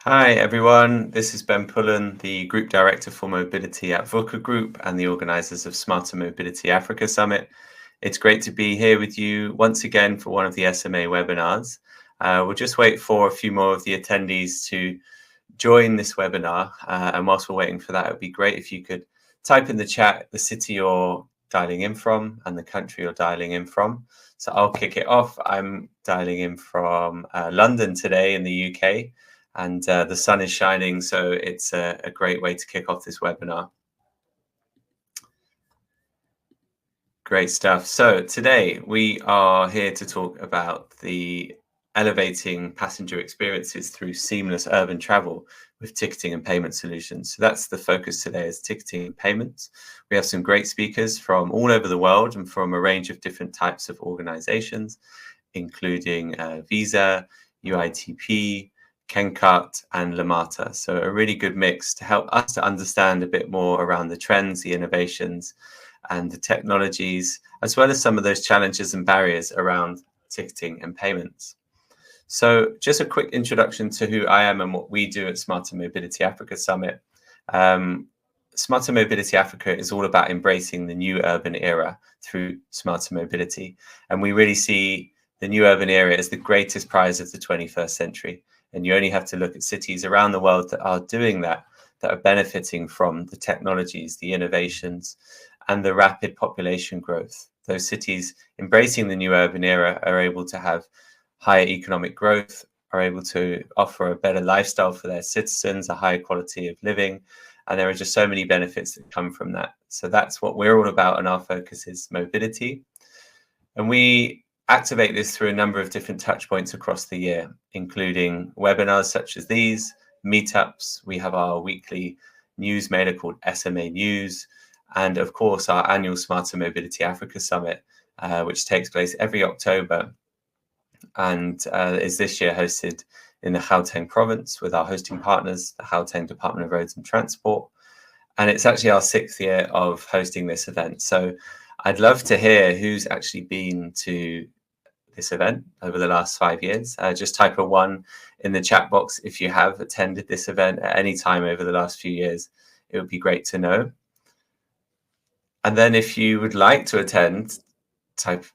Hi everyone, this is Ben Pullen, the Group Director for Mobility at VUCA Group and the organisers of Smarter Mobility Africa Summit. It's great to be here with you once again for one of the SMA webinars. We'll just wait for a few more of the attendees to join this webinar, and whilst we're waiting for that, it would be great if you could type in the chat the city you're dialing in from and the country you're dialing in from. So I'll kick it off. I'm dialing in from London today in the UK. And the sun is shining, so it's a great way to kick off this webinar. Great stuff. So today we are here to talk about the elevating passenger experiences through seamless urban travel with ticketing and payment solutions. So that's the focus today, is ticketing and payments. We have some great speakers from all over the world and from a range of different types of organizations, including Visa, UITP, Kencut and Lamata. So a really good mix to help us to understand a bit more around the trends, the innovations and the technologies, as well as some of those challenges and barriers around ticketing and payments. So just a quick introduction to who I am and what we do at Smarter Mobility Africa Summit. Smarter Mobility Africa is all about embracing the new urban era through smarter mobility. And we really see the new urban era as the greatest prize of the 21st century. And you only have to look at cities around the world that are doing that are benefiting from the technologies, the innovations, and the rapid population growth. Those cities embracing the new urban era are able to have higher economic growth, are able to offer a better lifestyle for their citizens, a higher quality of living, and there are just so many benefits that come from that. So that's what we're all about, and our focus is mobility. And we activate this through a number of different touch points across the year, including webinars such as these, meetups. We have our weekly news mailer called SMA News, and of course our annual Smarter Mobility Africa Summit, which takes place every October and is this year hosted in the Gauteng province with our hosting partners, the Gauteng Department of Roads and Transport. And it's actually our 6th year of hosting this event. So I'd love to hear who's actually been to this event over the last 5 years. Just type a 1 in the chat box if you have attended this event at any time over the last few years. It would be great to know. And then if you would like to attend, type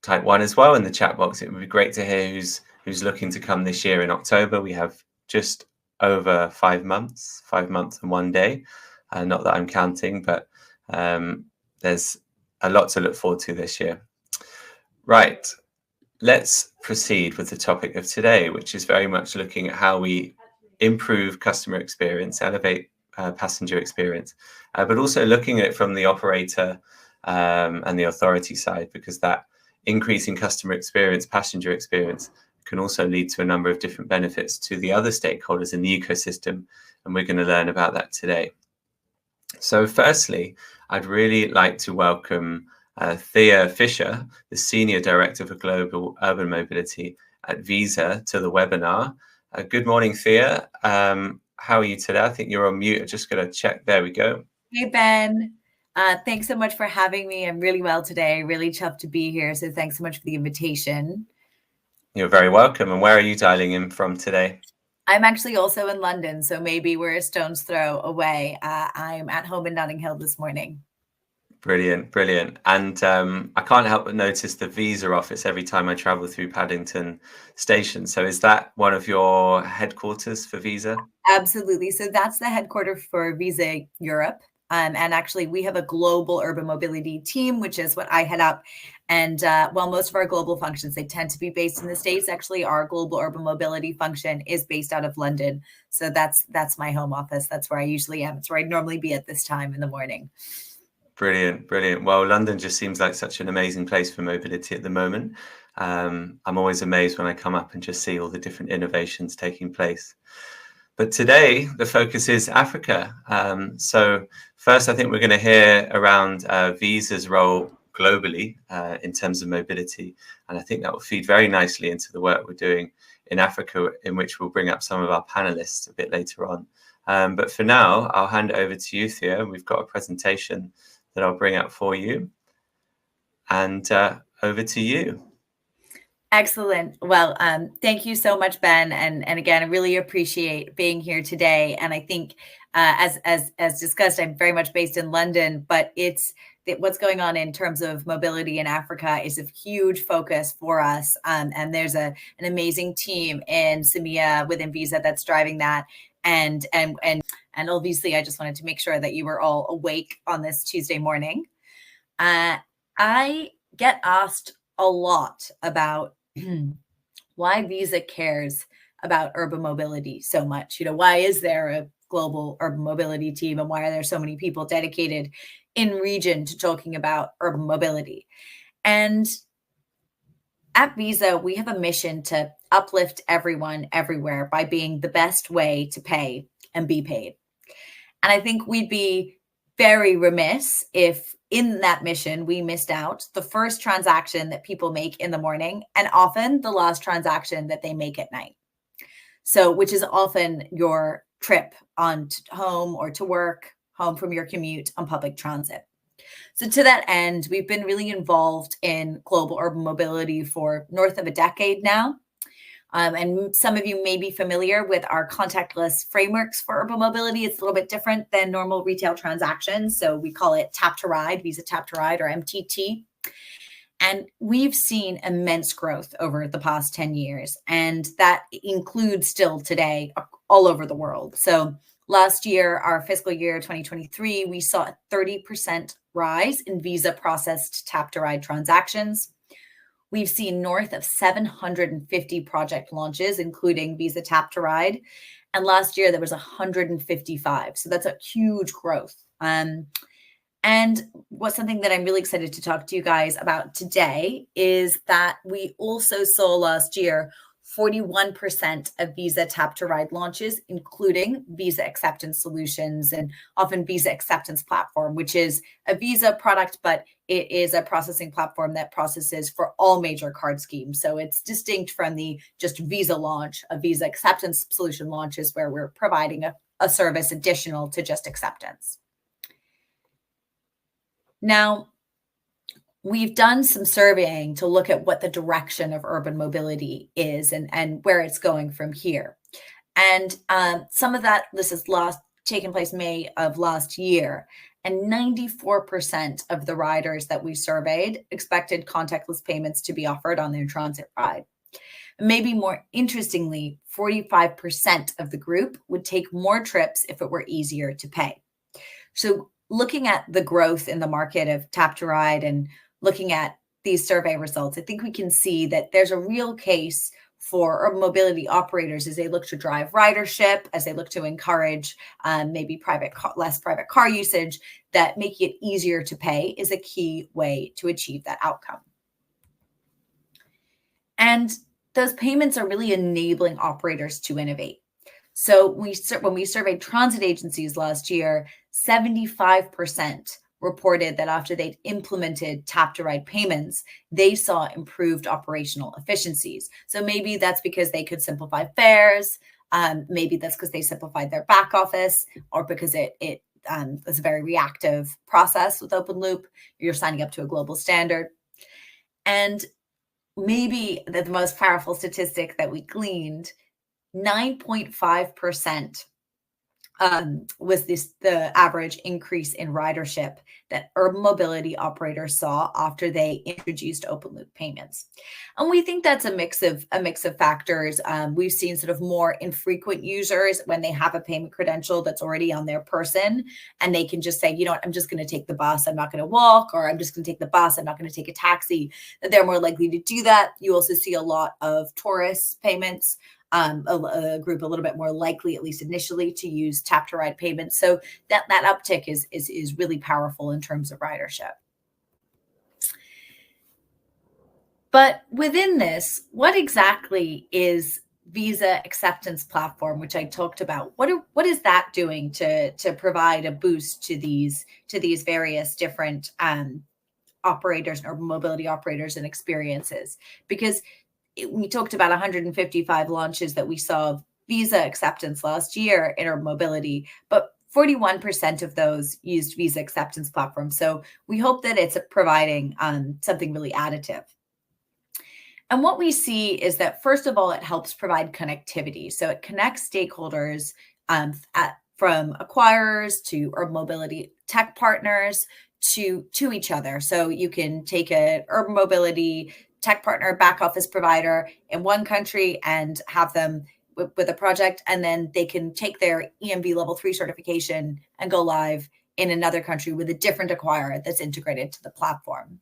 1 as well in the chat box. It would be great to hear who's looking to come this year in October. We have just over 5 months and 1 day. Not that I'm counting, but there's a lot to look forward to this year. Right, let's proceed with the topic of today, which is very much looking at how we improve customer experience, elevate passenger experience, but also looking at it from the operator and the authority side, because that increase in customer experience, passenger experience, can also lead to a number of different benefits to the other stakeholders in the ecosystem, and we're going to learn about that today. So firstly, I'd really like to welcome Thea Fisher, the Senior Director for Global Urban Mobility at Visa, to the webinar. Good morning, Thea. How are you today? I think you're on mute. I'm just going to check. There we go. Hey, Ben. Thanks so much for having me. I'm really well today. Really chuffed to be here. So thanks so much for the invitation. You're very welcome. And where are you dialing in from today? I'm actually also in London, so maybe we're a stone's throw away. I'm at home in Notting Hill this morning. Brilliant, brilliant. And I can't help but notice the Visa office every time I travel through Paddington Station. So is that one of your headquarters for Visa? Absolutely. So that's the headquarters for Visa Europe. And actually, we have a global urban mobility team, which is what I head up. And while most of our global functions, they tend to be based in the States, actually, our global urban mobility function is based out of London. So that's my home office. That's where I usually am. It's where I'd normally be at this time in the morning. Brilliant, brilliant. Well, London just seems like such an amazing place for mobility at the moment. I'm always amazed when I come up and just see all the different innovations taking place. But today, the focus is Africa. So first, I think we're going to hear around Visa's role globally in terms of mobility. And I think that will feed very nicely into the work we're doing in Africa, in which we'll bring up some of our panelists a bit later on. But for now, I'll hand it over to you, Thea. We've got a presentation that I'll bring up for you. And over to you. Excellent. Well, thank you so much, Ben. And again, I really appreciate being here today. And I think, as discussed, I'm very much based in London, but it's that what's going on in terms of mobility in Africa is a huge focus for us. And there's an amazing team in Samia within Visa that's driving that. And obviously, I just wanted to make sure that you were all awake on this Tuesday morning. I get asked a lot about why Visa cares about urban mobility so much. Why is there a global urban mobility team, and why are there so many people dedicated in region to talking about urban mobility? And at Visa, we have a mission to uplift everyone everywhere by being the best way to pay and be paid. And I think we'd be very remiss if in that mission we missed out the first transaction that people make in the morning, and often the last transaction that they make at night. So, which is often your trip on home or to work, home from your commute on public transit. So, to that end, we've been really involved in global urban mobility for north of a decade now. And some of you may be familiar with our contactless frameworks for urban mobility. It's a little bit different than normal retail transactions. So we call it Tap to Ride, Visa Tap to Ride, or MTT. And we've seen immense growth over the past 10 years. And that includes still today all over the world. So last year, our fiscal year 2023, we saw a 30% rise in Visa processed Tap to Ride transactions. We've seen north of 750 project launches, including Visa Tap to Ride. And last year, there was 155. So that's a huge growth. And what's something that I'm really excited to talk to you guys about today is that we also saw last year 41% of Visa Tap to Ride launches, including Visa Acceptance Solutions and often Visa Acceptance Platform, which is a Visa product, but it is a processing platform that processes for all major card schemes. So it's distinct from the just Visa launch. A Visa Acceptance Solution launches where we're providing a service additional to just acceptance. Now, we've done some surveying to look at what the direction of urban mobility is and where it's going from here. And some of that, this is taken place May of last year, and 94% of the riders that we surveyed expected contactless payments to be offered on their transit ride. Maybe more interestingly, 45% of the group would take more trips if it were easier to pay. So looking at the growth in the market of Tap to Ride and looking at these survey results, I think we can see that there's a real case for urban mobility operators as they look to drive ridership, as they look to encourage maybe less private car usage, that making it easier to pay is a key way to achieve that outcome. And those payments are really enabling operators to innovate. So when we surveyed transit agencies last year, 75% reported that after they'd implemented Tap to Ride payments, they saw improved operational efficiencies. So maybe that's because they could simplify fares. Maybe that's because they simplified their back office, or because it is a very reactive process with open loop. You're signing up to a global standard. And maybe the most powerful statistic that we gleaned, 9.5% was the average increase in ridership that urban mobility operators saw after they introduced open loop payments. And we think that's a mix of factors. We've seen sort of more infrequent users when they have a payment credential that's already on their person, and they can just say, you know what, I'm just going to take the bus, I'm not going to walk, or I'm just going to take the bus, I'm not going to take a taxi, that they're more likely to do that. You also see a lot of tourist payments, a group a little bit more likely, at least initially, to use Tap to Ride payments. So that uptick is really powerful in terms of ridership. But within this, what exactly is Visa Acceptance Platform, which I talked about? What is that doing to provide a boost to these various different operators and urban mobility operators and experiences? Because we talked about 155 launches that we saw of Visa acceptance last year in urban mobility, but 41% of those used Visa Acceptance Platform. So we hope that it's providing something really additive. And what we see is that, first of all, it helps provide connectivity. So it connects stakeholders from acquirers to urban mobility tech partners to each other. So you can take an urban mobility tech partner, back office provider in one country and have them with a project, and then they can take their EMV level 3 certification and go live in another country with a different acquirer that's integrated to the platform.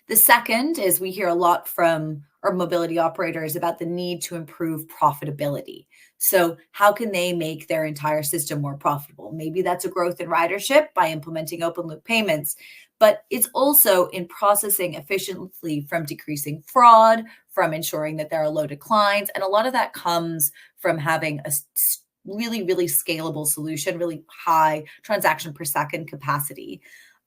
The second is we hear a lot from urban mobility operators about the need to improve profitability. So how can they make their entire system more profitable? Maybe that's a growth in ridership by implementing open loop payments, but it's also in processing efficiently from decreasing fraud, from ensuring that there are low declines. And a lot of that comes from having a really, really scalable solution, really high transaction per second capacity.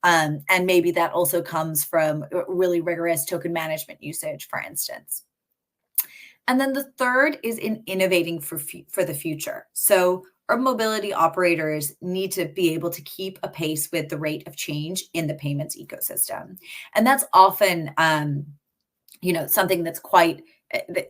And maybe that also comes from really rigorous token management usage, for instance. And then the third is in innovating for the future. So urban mobility operators need to be able to keep a pace with the rate of change in the payments ecosystem. And that's often, something that's quite,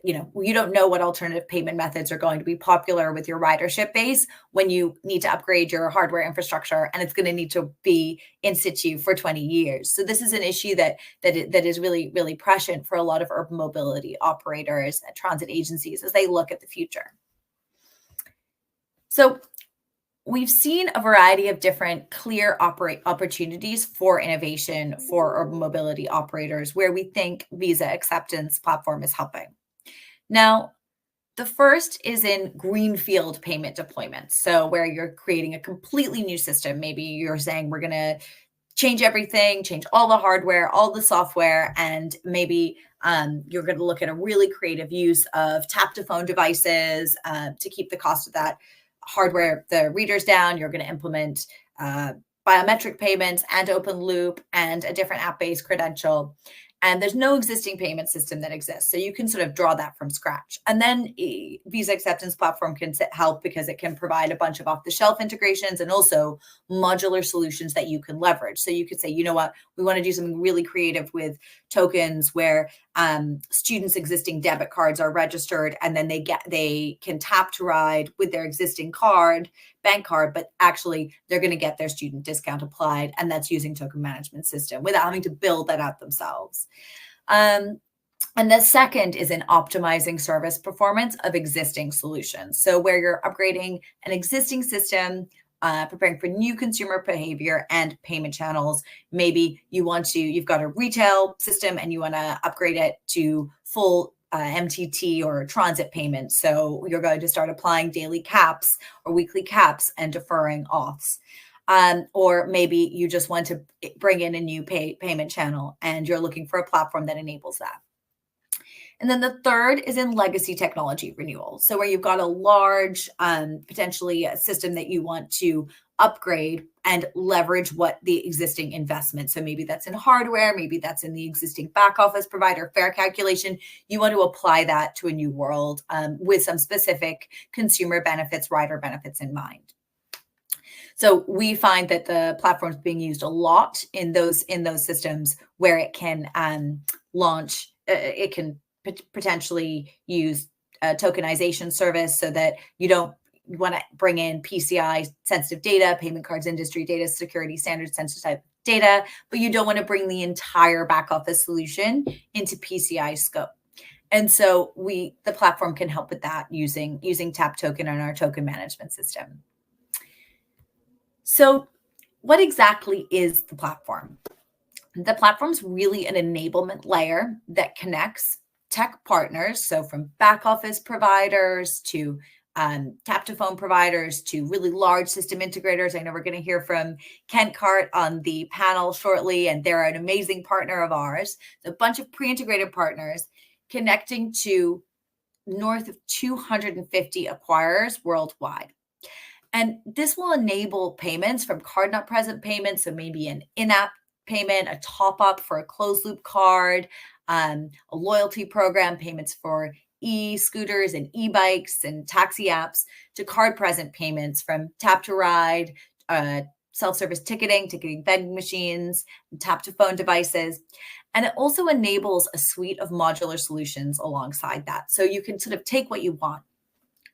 you don't know what alternative payment methods are going to be popular with your ridership base when you need to upgrade your hardware infrastructure, and it's going to need to be in situ for 20 years. So this is an issue that is really, really prescient for a lot of urban mobility operators and transit agencies as they look at the future. So we've seen a variety of different clear opportunities for innovation for urban mobility operators where we think Visa Acceptance Platform is helping. Now, the first is in greenfield payment deployments. So where you're creating a completely new system. Maybe you're saying we're going to change everything, change all the hardware, all the software, and maybe you're going to look at a really creative use of tap-to-phone devices to keep the cost of that hardware, the readers down. You're going to implement biometric payments and open loop and a different app-based credential. And there's no existing payment system that exists. So you can sort of draw that from scratch. And then Visa Acceptance Platform can help because it can provide a bunch of off-the-shelf integrations and also modular solutions that you can leverage. So you could say, you know what, we want to do something really creative with tokens where students' existing debit cards are registered, and then they can tap to ride with their existing bank card, but actually they're going to get their student discount applied, and that's using token management system without having to build that out themselves. And the second is in optimizing service performance of existing solutions. So where you're upgrading an existing system, preparing for new consumer behavior and payment channels. Maybe you've got a retail system and you want to upgrade it to full MTT or transit payments. So you're going to start applying daily caps or weekly caps and deferring auths. Or maybe you just want to bring in a new payment channel and you're looking for a platform that enables that. And then the third is in legacy technology renewal. So where you've got a large, potentially a system that you want to upgrade and leverage what the existing investment. So maybe that's in hardware, maybe that's in the existing back office provider fare calculation. You want to apply that to a new world with some specific consumer benefits, rider benefits in mind. So we find that the platform is being used a lot in those systems where it can launch, it can potentially use a tokenization service so that you don't want to bring in PCI sensitive data, payment cards industry data, security standards sensitive data, but you don't want to bring the entire back office solution into PCI scope. And so the platform can help with that using Tap Token and our token management system. So what exactly is the platform? The platform's really an enablement layer that connects tech partners, so from back office providers to tap-to-phone providers to really large system integrators. I know we're going to hear from Kent Cart on the panel shortly, and they're an amazing partner of ours. A bunch of pre-integrated partners connecting to north of 250 acquirers worldwide. And this will enable payments from card not present payments, so maybe an in-app payment, a top-up for a closed-loop card, a loyalty program, payments for e-scooters and e-bikes and taxi apps, to card-present payments from tap to ride, self-service ticketing vending machines, tap-to-phone devices. And it also enables a suite of modular solutions alongside that. So you can sort of take what you want.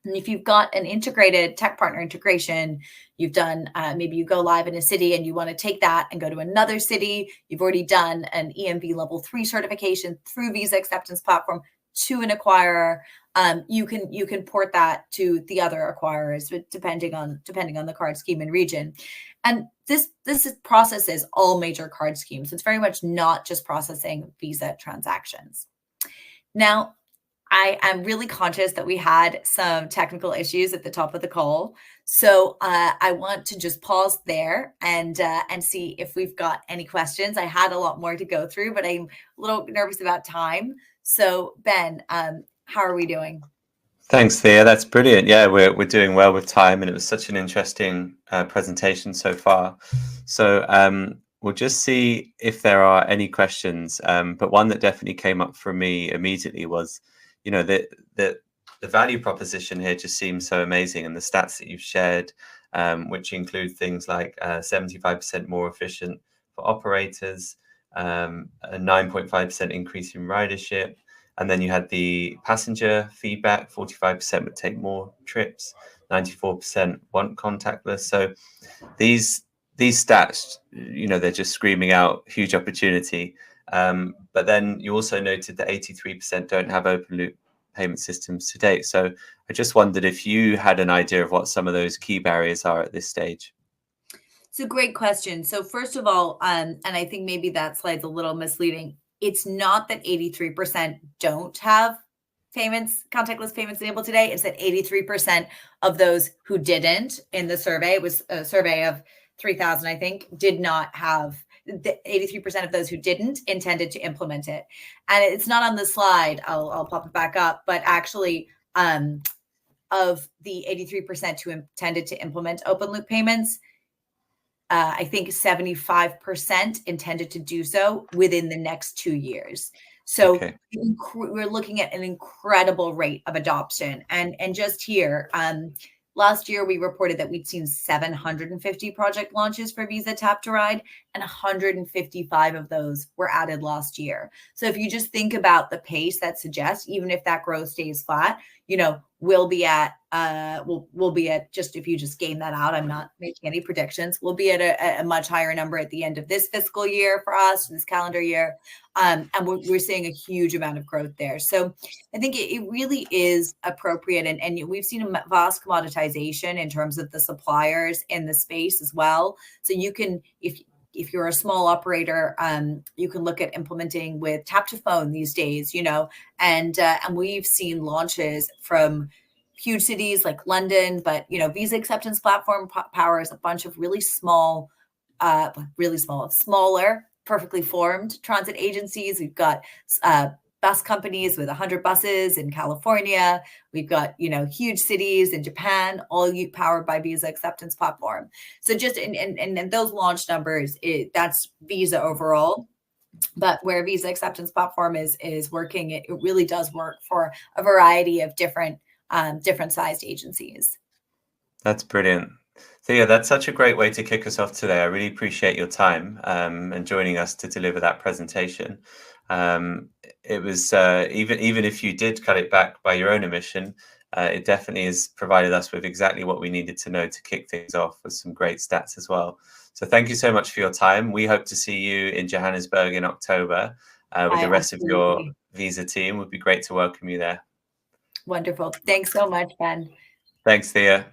And if you've got an integrated tech partner integration, you've done, maybe you go live in a city and you want to take that and go to another city. You've already done an EMV level 3 certification through Visa Acceptance Platform to an acquirer. You can port that to the other acquirers, depending on the card scheme and region. And this processes all major card schemes. It's very much not just processing Visa transactions. Now, I am really conscious that we had some technical issues at the top of the call. So I want to just pause there and see if we've got any questions. I had a lot more to go through, but I'm a little nervous about time. So Ben, how are we doing? Thanks, Thea. That's brilliant. Yeah, we're doing well with time, and it was such an interesting presentation so far. So we'll just see if there are any questions. But one that definitely came up for me immediately was, the value proposition here just seems so amazing, and the stats that you've shared, which include things like 75% more efficient for operators, a 9.5% increase in ridership. And then you had the passenger feedback, 45% would take more trips, 94% want contactless. So these stats, they're just screaming out huge opportunity. But then you also noted that 83% don't have open loop payment systems to date. So I just wondered if you had an idea of what some of those key barriers are at this stage. It's a great question. So first of all, and I think maybe that slide's a little misleading. It's not that 83% don't have contactless payments enabled today. It's that 83% of those who didn't in the survey, it was a survey of 3,000, I think, did not have, the 83% of those who didn't intended to implement it. And it's not on the slide. I'll pop it back up, but actually, of the 83% who intended to implement open loop payments, I think 75% intended to do so within the next 2 years. So Okay. we're looking at an incredible rate of adoption. And just here, last year we reported that we'd seen 750 project launches for Visa Tap to Ride, and 155 of those were added last year. So if you just think about the pace that suggests, even if that growth stays flat, we'll be at just, if you just game that out, I'm not making any predictions, we'll be at a much higher number at the end of this fiscal year for us, this calendar year. And we're seeing a huge amount of growth there. So I think it really is appropriate. And we've seen a vast commoditization in terms of the suppliers in the space as well. So you can, if you're a small operator, you can look at implementing with tap to phone these days, and we've seen launches from huge cities like London, but Visa Acceptance Platform powers a bunch of smaller, perfectly formed transit agencies. We've got bus companies with 100 buses in California. We've got huge cities in Japan, all powered by Visa Acceptance Platform. So just and those launch numbers, that's Visa overall. But where Visa Acceptance Platform is working, it really does work for a variety of different sized agencies. That's brilliant. Thea, that's such a great way to kick us off today. I really appreciate your time and joining us to deliver that presentation. It was even if you did cut it back by your own admission, it definitely has provided us with exactly what we needed to know to kick things off with some great stats as well. So thank you so much for your time. We hope to see you in Johannesburg in October with the rest of your Visa team. It would be great to welcome you there. Wonderful. Thanks so much, Ben. Thanks, Thea.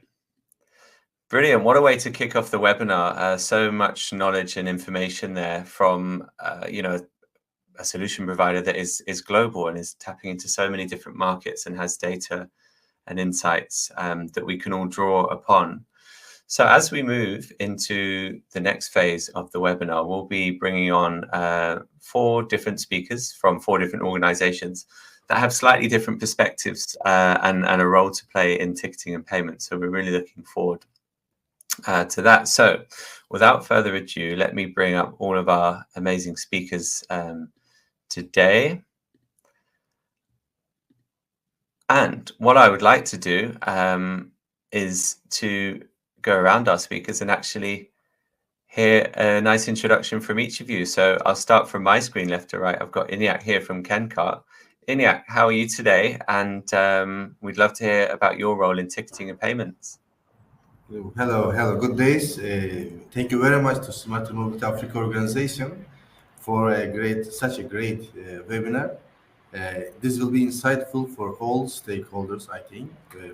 Brilliant. What a way to kick off the webinar. So much knowledge and information there from, a solution provider that is global and is tapping into so many different markets and has data and insights that we can all draw upon. So as we move into the next phase of the webinar, we'll be bringing on 4 different speakers from 4 different organizations that have slightly different perspectives and a role to play in ticketing and payments. So we're really looking forward to that. So without further ado, let me bring up all of our amazing speakers today. And what I would like to do is to go around our speakers and actually hear a nice introduction from each of you. So I'll start from my screen left to right. I've got Inyak here from Kencart. Inyak, how are you today? And we'd love to hear about your role in ticketing and payments. Hello, good days. Thank you very much to Smart Mobility Africa organization for such a great webinar. This will be insightful for all stakeholders, I think,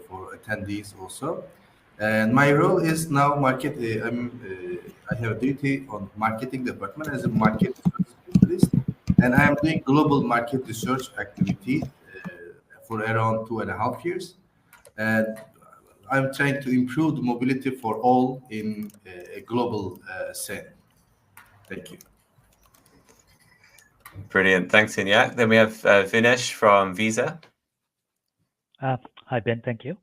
for attendees also. And my role is now I have duty on marketing department as a market research specialist, and I am doing global market research activities for around 2.5 years. And I'm trying to improve the mobility for all in a global sense. Thank you. Brilliant. Thanks, Inyak. Then we have Vinesh from Visa. Hi, Ben. Thank you.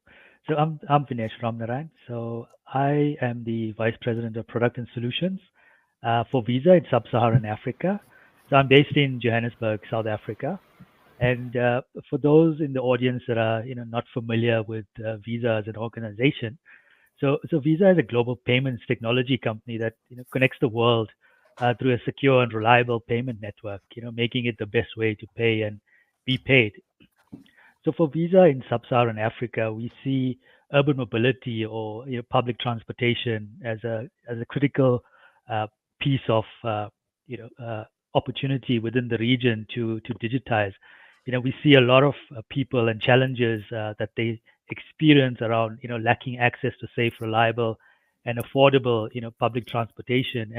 So I'm Vinesh Ramnarayan. So I am the Vice President of Product and Solutions for Visa in Sub-Saharan Africa. So I'm based in Johannesburg, South Africa. And for those in the audience that are not familiar with Visa as an organization, so Visa is a global payments technology company that connects the world through a secure and reliable payment network, making it the best way to pay and be paid. So for Visa in Sub-Saharan Africa, we see urban mobility or public transportation as a critical piece of opportunity within the region to digitize. We see a lot of people and challenges that they experience around lacking access to safe, reliable, and affordable public transportation,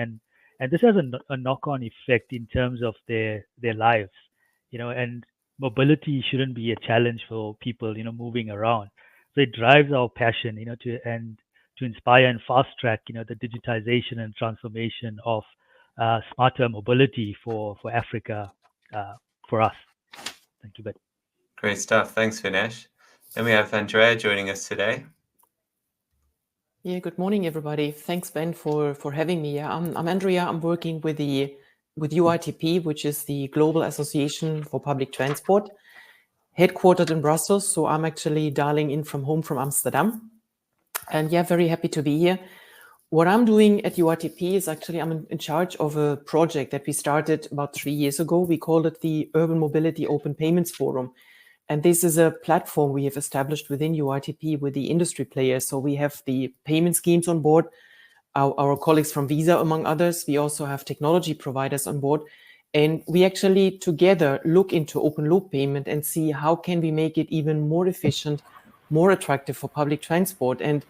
and this has a knock-on effect in terms of their lives. And mobility shouldn't be a challenge for people moving around. So it drives our passion to inspire and fast track the digitization and transformation of smarter mobility for Africa, for us. Thank you, Ben. Great stuff. Thanks, Vinesh. Then we have Andrea joining us today. Yeah, good morning, everybody. Thanks, Ben, for having me. I'm Andrea. I'm working with UITP, which is the Global Association for Public Transport, headquartered in Brussels. So I'm actually dialing in from home from Amsterdam. And yeah, very happy to be here. What I'm doing at UITP is actually I'm in charge of a project that we started about 3 years ago. We called it the Urban Mobility Open Payments Forum. And this is a platform we have established within UITP with the industry players. So we have the payment schemes on board, our colleagues from Visa, among others. We also have technology providers on board. And we actually together look into open loop payment and see how can we make it even more efficient, more attractive for public transport, and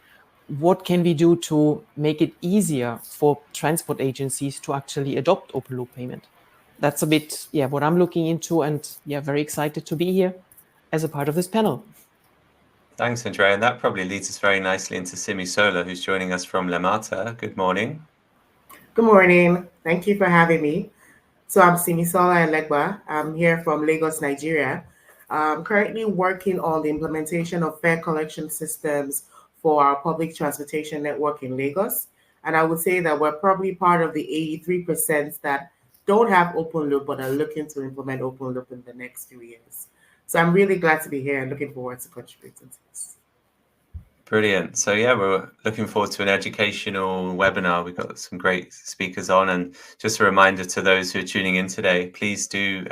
what can we do to make it easier for transport agencies to actually adopt open loop payment. That's a bit, what I'm looking into, and very excited to be here as a part of this panel. Thanks, Andrea. And that probably leads us very nicely into Simi Sola, who's joining us from Lemata. Good morning. Good morning. Thank you for having me. So I'm Simi Sola Elegba. I'm here from Lagos, Nigeria. I'm currently working on the implementation of fare collection systems for our public transportation network in Lagos. And I would say that we're probably part of the 83% that don't have open loop but are looking to implement open loop in the next few years. So I'm really glad to be here and looking forward to contributing to this. Brilliant. So we're looking forward to an educational webinar. We've got some great speakers on. And just a reminder to those who are tuning in today, please do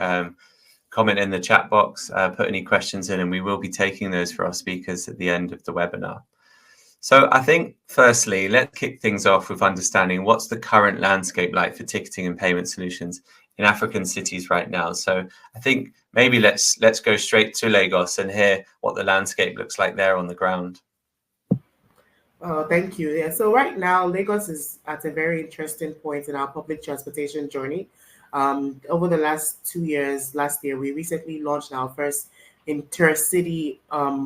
comment in the chat box, put any questions in, and we will be taking those for our speakers at the end of the webinar. So I think, firstly, let's kick things off with understanding what's the current landscape like for ticketing and payment solutions in African cities right now. So I think maybe let's go straight to Lagos and hear what the landscape looks like there on the ground. Oh, thank you. Yeah, so right now, Lagos is at a very interesting point in our public transportation journey. Over the last 2 years, last year, we recently launched our first intercity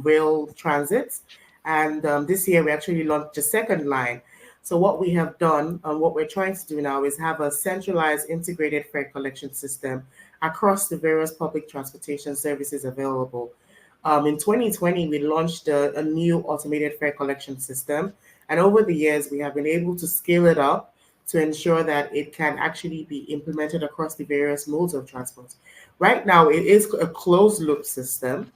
rail transit. And this year, we actually launched the second line. So what we have done and what we're trying to do now is have a centralized integrated fare collection system across the various public transportation services available. In 2020, we launched a new automated fare collection system. And over the years, we have been able to scale it up to ensure that it can actually be implemented across the various modes of transport. Right now, it is a closed loop system.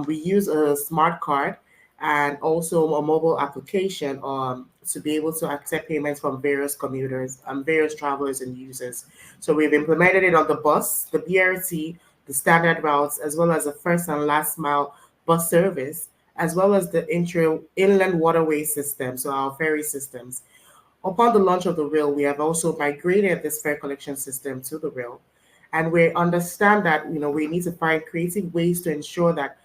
We use a smart card, and also a mobile application to be able to accept payments from various commuters, various travelers and users. So we've implemented it on the bus, the BRT, the standard routes, as well as the first and last mile bus service, as well as the inland waterway system, so our ferry systems. Upon the launch of the rail, we have also migrated this fare collection system to the rail. And we understand that we need to find creative ways to ensure that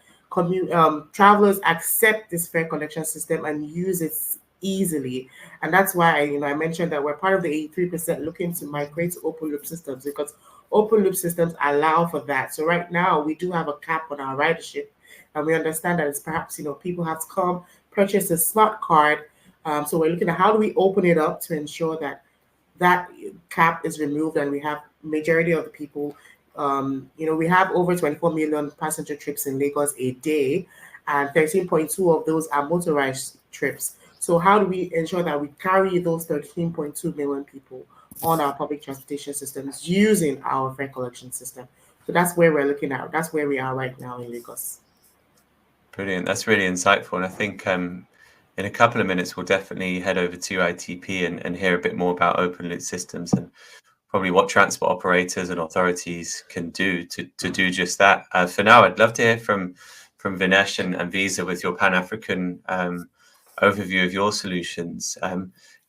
travelers accept this fare collection system and use it easily. And that's why I mentioned that we're part of the 83% looking to migrate to open loop systems, because open loop systems allow for that. So right now we do have a cap on our ridership, and we understand that it's perhaps people have to come purchase a smart card. So we're looking at how do we open it up to ensure that that cap is removed and we have majority of the people. We have over 24 million passenger trips in Lagos a day, and 13.2 of those are motorized trips. So how do we ensure that we carry those 13.2 million people on our public transportation systems using our fare collection system? So that's where we're looking at. That's where we are right now in Lagos. Brilliant. That's really insightful. And I think in a couple of minutes, we'll definitely head over to ITP and hear a bit more about open loop systems and probably what transport operators and authorities can do to do just that. For now, I'd love to hear from Vinesh and Visa with your Pan-African overview of your solutions.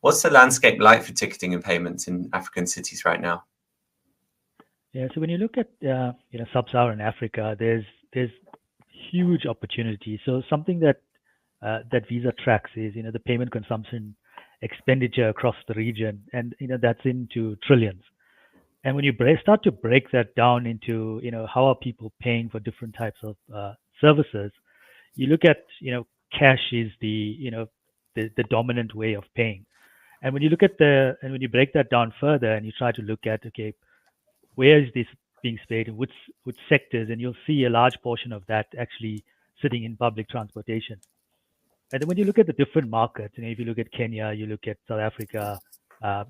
What's the landscape like for ticketing and payments in African cities right now? Yeah, so when you look at sub-Saharan Africa, there's huge opportunity. So something that Visa tracks is the payment consumption expenditure across the region, and that's into trillions. And when you start to break that down into how are people paying for different types of services, you look at cash is the dominant way of paying. And when you look at when you break that down further and you try to look at, okay, where is this being spent in which sectors, and you'll see a large portion of that actually sitting in public transportation. And then when you look at the different markets, if you look at Kenya, you look at South Africa,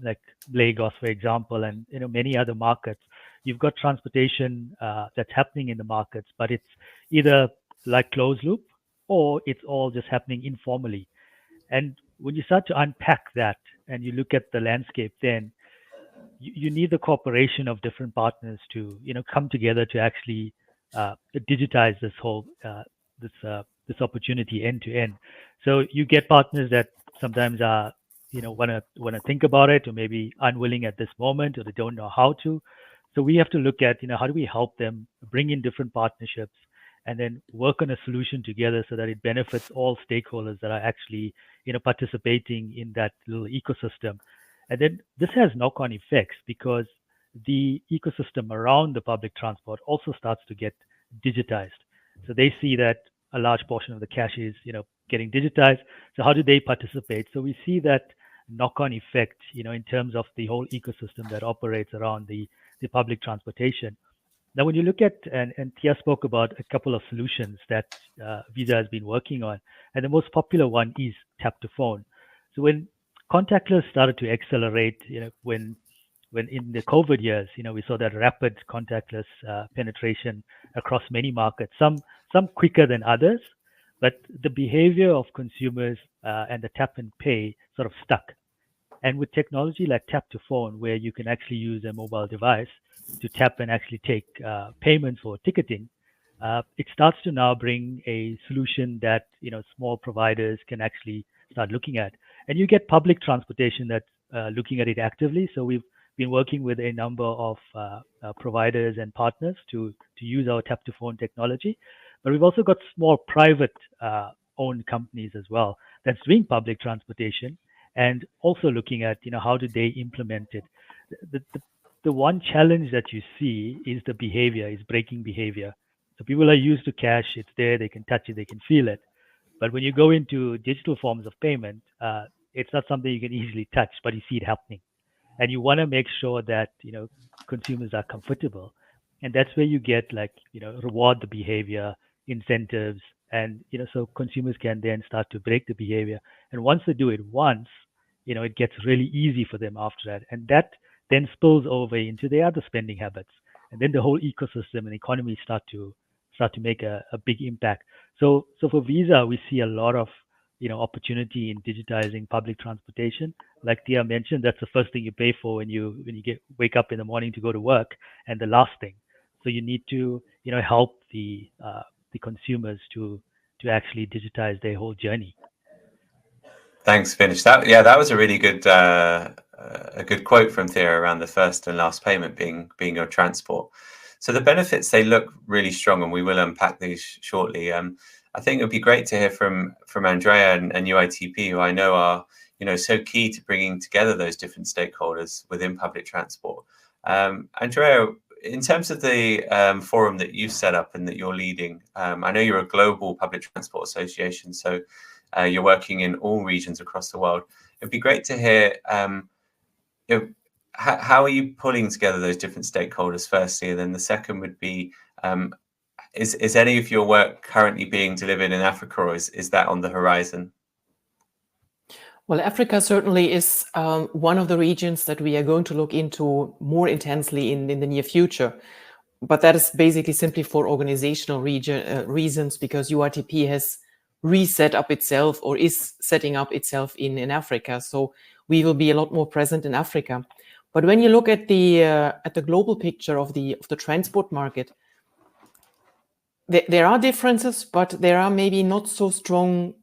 like Lagos, for example, and many other markets, you've got transportation that's happening in the markets, but it's either like closed loop or it's all just happening informally. And when you start to unpack that and you look at the landscape, then you need the cooperation of different partners to come together to actually digitize this whole this opportunity end to end. So you get partners that sometimes are want to think about it, or maybe unwilling at this moment, or they don't know how to. So we have to look at how do we help them bring in different partnerships and then work on a solution together so that it benefits all stakeholders that are actually participating in that little ecosystem. And then this has knock-on effects because the ecosystem around the public transport also starts to get digitized. So they see that a large portion of the cash is, getting digitized. So how do they participate? So we see that knock-on effect, in terms of the whole ecosystem that operates around the public transportation. Now, when you look at, and Tia spoke about a couple of solutions that Visa has been working on, and the most popular one is tap to phone. So when contactless started to accelerate, when in the COVID years, we saw that rapid contactless penetration across many markets, some quicker than others, but the behavior of consumers and the tap and pay sort of stuck. And with technology like tap to phone, where you can actually use a mobile device to tap and actually take payments for ticketing, it starts to now bring a solution that small providers can actually start looking at. And you get public transportation that's looking at it actively. So we've been working with a number of providers and partners to use our tap to phone technology. But we've also got small private owned companies as well that's doing public transportation and also looking at how do they implement it. The one challenge that you see is the behavior, is breaking behavior. So people are used to cash, it's there, they can touch it, they can feel it. But when you go into digital forms of payment, it's not something you can easily touch, but you see it happening. And you want to make sure that consumers are comfortable. And that's where you get reward the behavior, incentives, and so consumers can then start to break the behavior. And once they do it once, it gets really easy for them after that. And that then spills over into their other spending habits. And then the whole ecosystem and economy start to start to make a big impact. So for Visa, we see a lot of opportunity in digitizing public transportation. Like Tia mentioned, that's the first thing you pay for when you wake up in the morning to go to work, and the last thing. So you need to help the consumers to actually digitize their whole journey. Thanks, Finish. That was a really good a good quote from Thea around the first and last payment being your transport. So the benefits, they look really strong, and we will unpack these shortly. I think it would be great to hear from Andrea and UITP, who I know are so key to bringing together those different stakeholders within public transport. Andrea, in terms of the forum that you've set up and that you're leading, I know you're a global public transport association, so you're working in all regions across the world. It'd be great to hear how are you pulling together those different stakeholders, firstly, and then the second would be, is any of your work currently being delivered in Africa, or is that on the horizon? Well, Africa certainly is one of the regions that we are going to look into more intensely in the near future. But that is basically simply for organizational reasons, because UITP has reset up itself, or is setting up itself in Africa. So we will be a lot more present in Africa. But when you look at the global picture of the transport market, there are differences, but there are maybe not so strong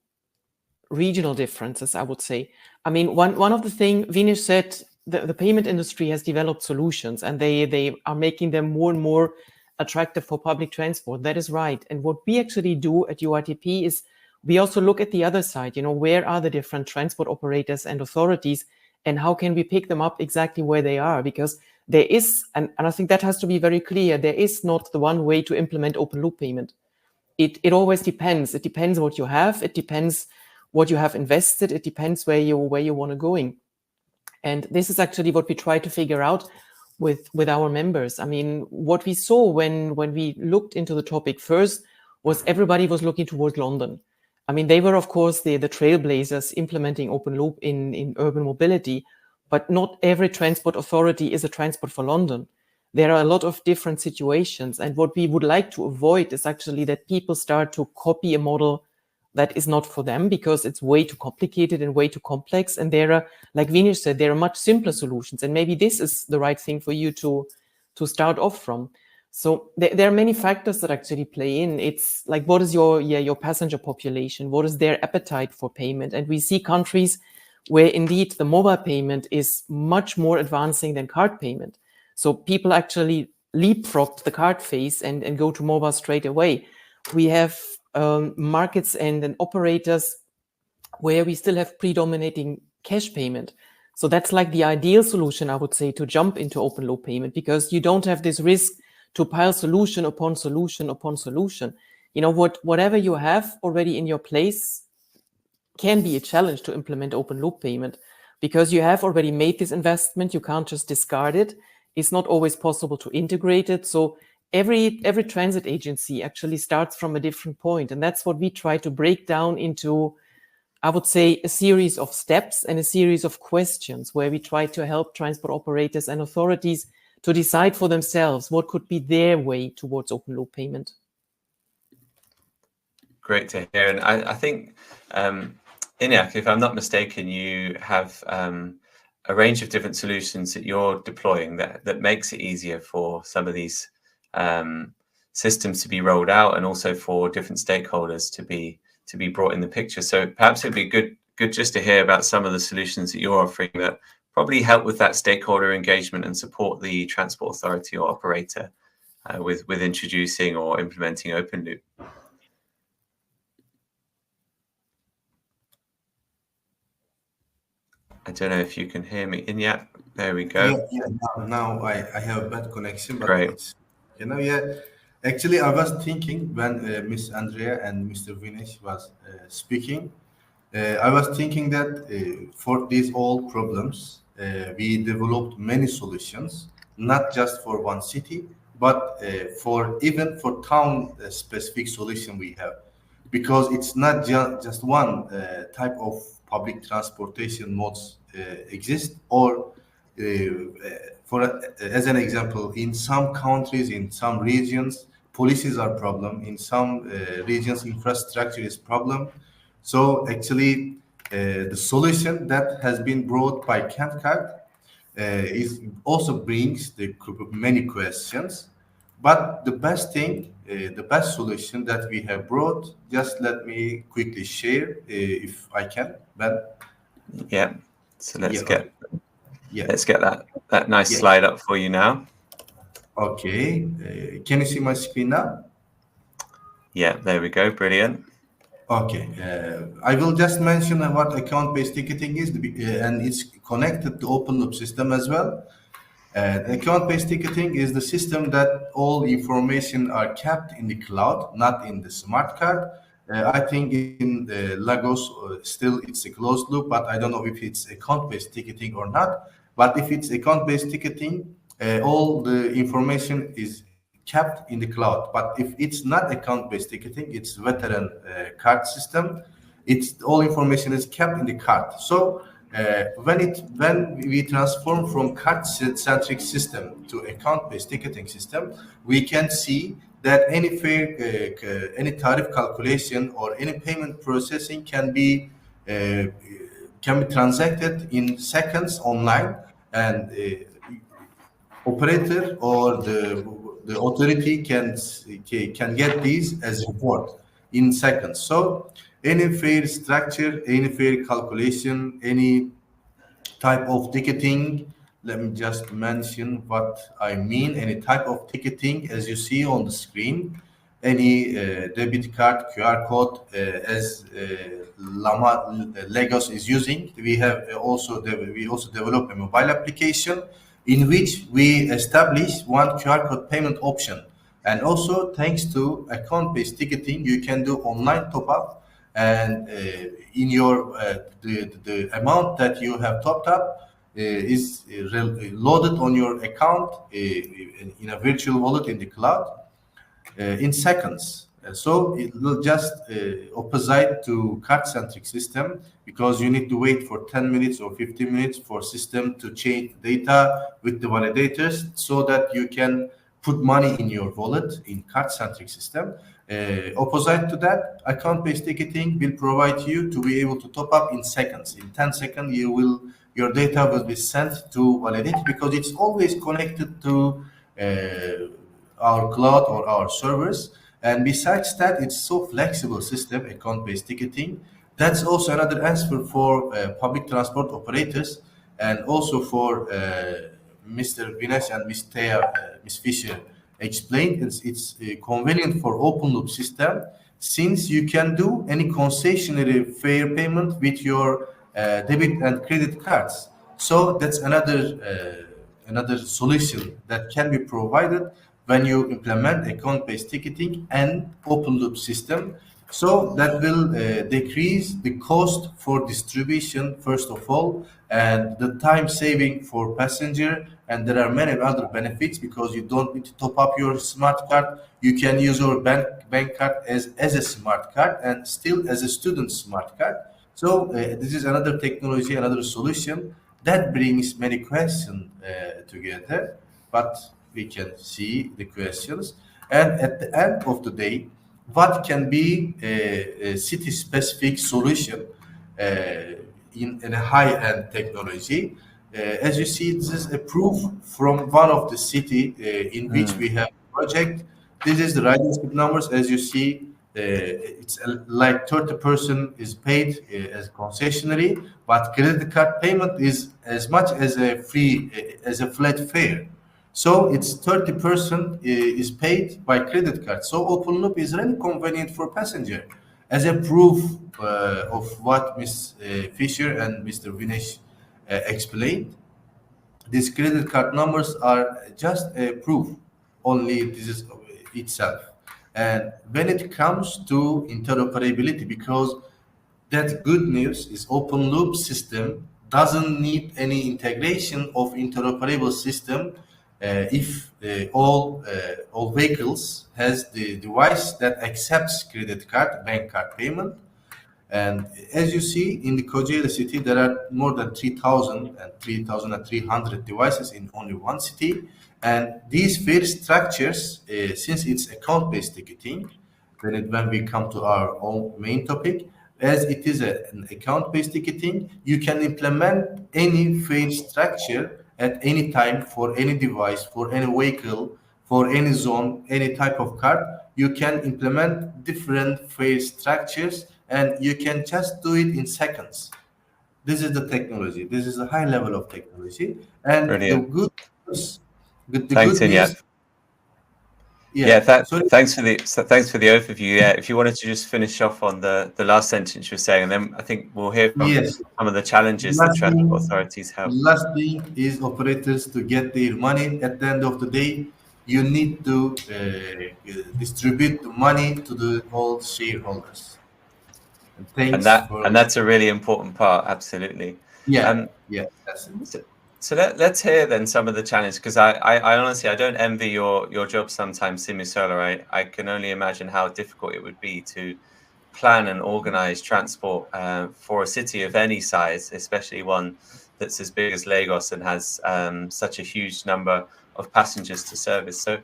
regional differences, I would say. I mean, one of the things Vinesh said, the payment industry has developed solutions, and they are making them more and more attractive for public transport. That is right. And what we actually do at UITP is we also look at the other side. Where are the different transport operators and authorities, and how can we pick them up exactly where they are? Because there is, and I think that has to be very clear, there is not the one way to implement open loop payment. It always depends. It depends what you have. It depends what you have invested. It depends where you want to going. And this is actually what we try to figure out with our members. I mean, what we saw when we looked into the topic first was everybody was looking towards London. I mean, they were, of course, the trailblazers implementing open loop in urban mobility, but not every transport authority is a transport for London. There are a lot of different situations. And what we would like to avoid is actually that people start to copy a model that is not for them, because it's way too complicated and way too complex. And there are, like Vinesh said, there are much simpler solutions. And maybe this is the right thing for you to start off from. So there are many factors that actually play in. It's like, what is your passenger population? What is their appetite for payment? And we see countries where indeed the mobile payment is much more advancing than card payment. So people actually leapfrogged the card phase and go to mobile straight away. We have markets and operators where we still have predominating cash payment. So that's like the ideal solution, I would say, to jump into open loop payment, because you don't have this risk to pile solution upon solution upon solution. Whatever you have already in your place can be a challenge to implement open loop payment, because you have already made this investment. You can't just discard it. It's not always possible to integrate it. So every transit agency actually starts from a different point. And that's what we try to break down into, I would say, a series of steps and a series of questions, where we try to help transport operators and authorities to decide for themselves what could be their way towards open loop payment. Great to hear. And I think, Iñak, if I'm not mistaken, you have a range of different solutions that you're deploying that makes it easier for some of these systems to be rolled out, and also for different stakeholders to be brought in the picture. So perhaps it'd be good just to hear about some of the solutions that you're offering that probably help with that stakeholder engagement and support the transport authority or operator with introducing or implementing open loop. I don't know if you can hear me. Iñak, there we go. Yeah. Now I have a bad connection, but Great. it's Actually, I was thinking when Miss Andrea and Mr. Vinesh was speaking, I was thinking that for these all problems, we developed many solutions, not just for one city, but even for town specific solution we have, because it's not just one type of public transportation modes exist, or as an example, in some countries, in some regions, policies are problem. In some regions, infrastructure is problem. So actually, the solution that has been brought by CANCARD is also brings many questions. But the best thing, the best solution that we have brought, just let me quickly share, if I can, Ben. Yeah. So let's Yeah, okay. let's get that nice Yeah. slide up for you now. Okay. Can you see my screen now? Yeah, there we go. Brilliant. Okay. I will just mention what account-based ticketing is, and it's connected to open loop system as well. Account-based ticketing is the system that all information are kept in the cloud, not in the smart card. I think in Lagos still it's a closed loop, but I don't know if it's account-based ticketing or not. But if it's account-based ticketing, all the information is kept in the cloud. But if it's not account-based ticketing, it's veteran card system. It's all information is kept in the card. So when we transform from card-centric system to account-based ticketing system, we can see that any fare, any tariff calculation or any payment processing can be transacted in seconds online, and operator or the authority can get these as report in seconds. So any fare structure, any fare calculation, any type of ticketing. Let me just mention what I mean. Any type of ticketing, as you see on the screen, any debit card, QR code, as Lagos is using. We also develop a mobile application in which we establish one QR code payment option. And also, thanks to account-based ticketing, you can do online top-up, and in your the amount that you have topped up is loaded on your account in a virtual wallet in the cloud in seconds. So it will just opposite to card-centric system, because you need to wait for 10 minutes or 15 minutes for system to change data with the validators so that you can put money in your wallet in card-centric system. Opposite to that, account-based ticketing will provide you to be able to top up in seconds. In 10 seconds, your data will be sent to validator, because it's always connected to our cloud or our servers. And besides that, it's so flexible system, account-based ticketing. That's also another answer for public transport operators, and also for Mr. Vinesh and Ms. Fisher explained. It's convenient for open loop system, since you can do any concessionary fare payment with your debit and credit cards. So that's another solution that can be provided when you implement account-based ticketing and open loop system. So that will decrease the cost for distribution, first of all, and the time saving for passenger. And there are many other benefits, because you don't need to top up your smart card. You can use your bank card as a smart card, and still as a student smart card. So this is another technology, another solution that brings many questions together. But we can see the questions. And at the end of the day, what can be a city-specific solution in a high-end technology? As you see, this is a proof from one of the city in which we have a project. This is the ridership numbers. As you see, it's like 30% is paid as concessionary, but credit card payment is as much as a flat fare. So it's 30% is paid by credit card. So open loop is really convenient for passenger. As a proof of what Ms. Fisher and Mr. Vinesh explained, these credit card numbers are just a proof. Only this is itself. And when it comes to interoperability, because that good news is open loop system doesn't need any integration of interoperable system if all vehicles has the device that accepts credit card, bank card payment. And as you see in the Kocaeli city, there are more than 3,300 devices in only one city. And these fare structures, since it's account-based ticketing, when we come to our own main topic, as it is an account-based ticketing, you can implement any fare structure at any time for any device, for any vehicle, for any zone, any type of card. You can implement different fare structures and you can just do it in seconds. This is the technology. This is a high level of technology. And Brilliant. the Thanks, good Inyat. news, Yeah, so thanks for the overview. Yeah, if you wanted to just finish off on the last sentence you were saying, and then I think we'll hear from yes, some of the challenges that last transport thing, authorities have. last thing is operators to get their money. At the end of the day, you need to distribute the money to the all shareholders. And thanks for That's a really important part. Absolutely. yeah, yeah, that's it. So let's hear then some of the challenges, because I honestly I don't envy your job sometimes, Simisola. I can only imagine how difficult it would be to plan and organize transport for a city of any size, especially one that's as big as Lagos and has such a huge number of passengers to service. So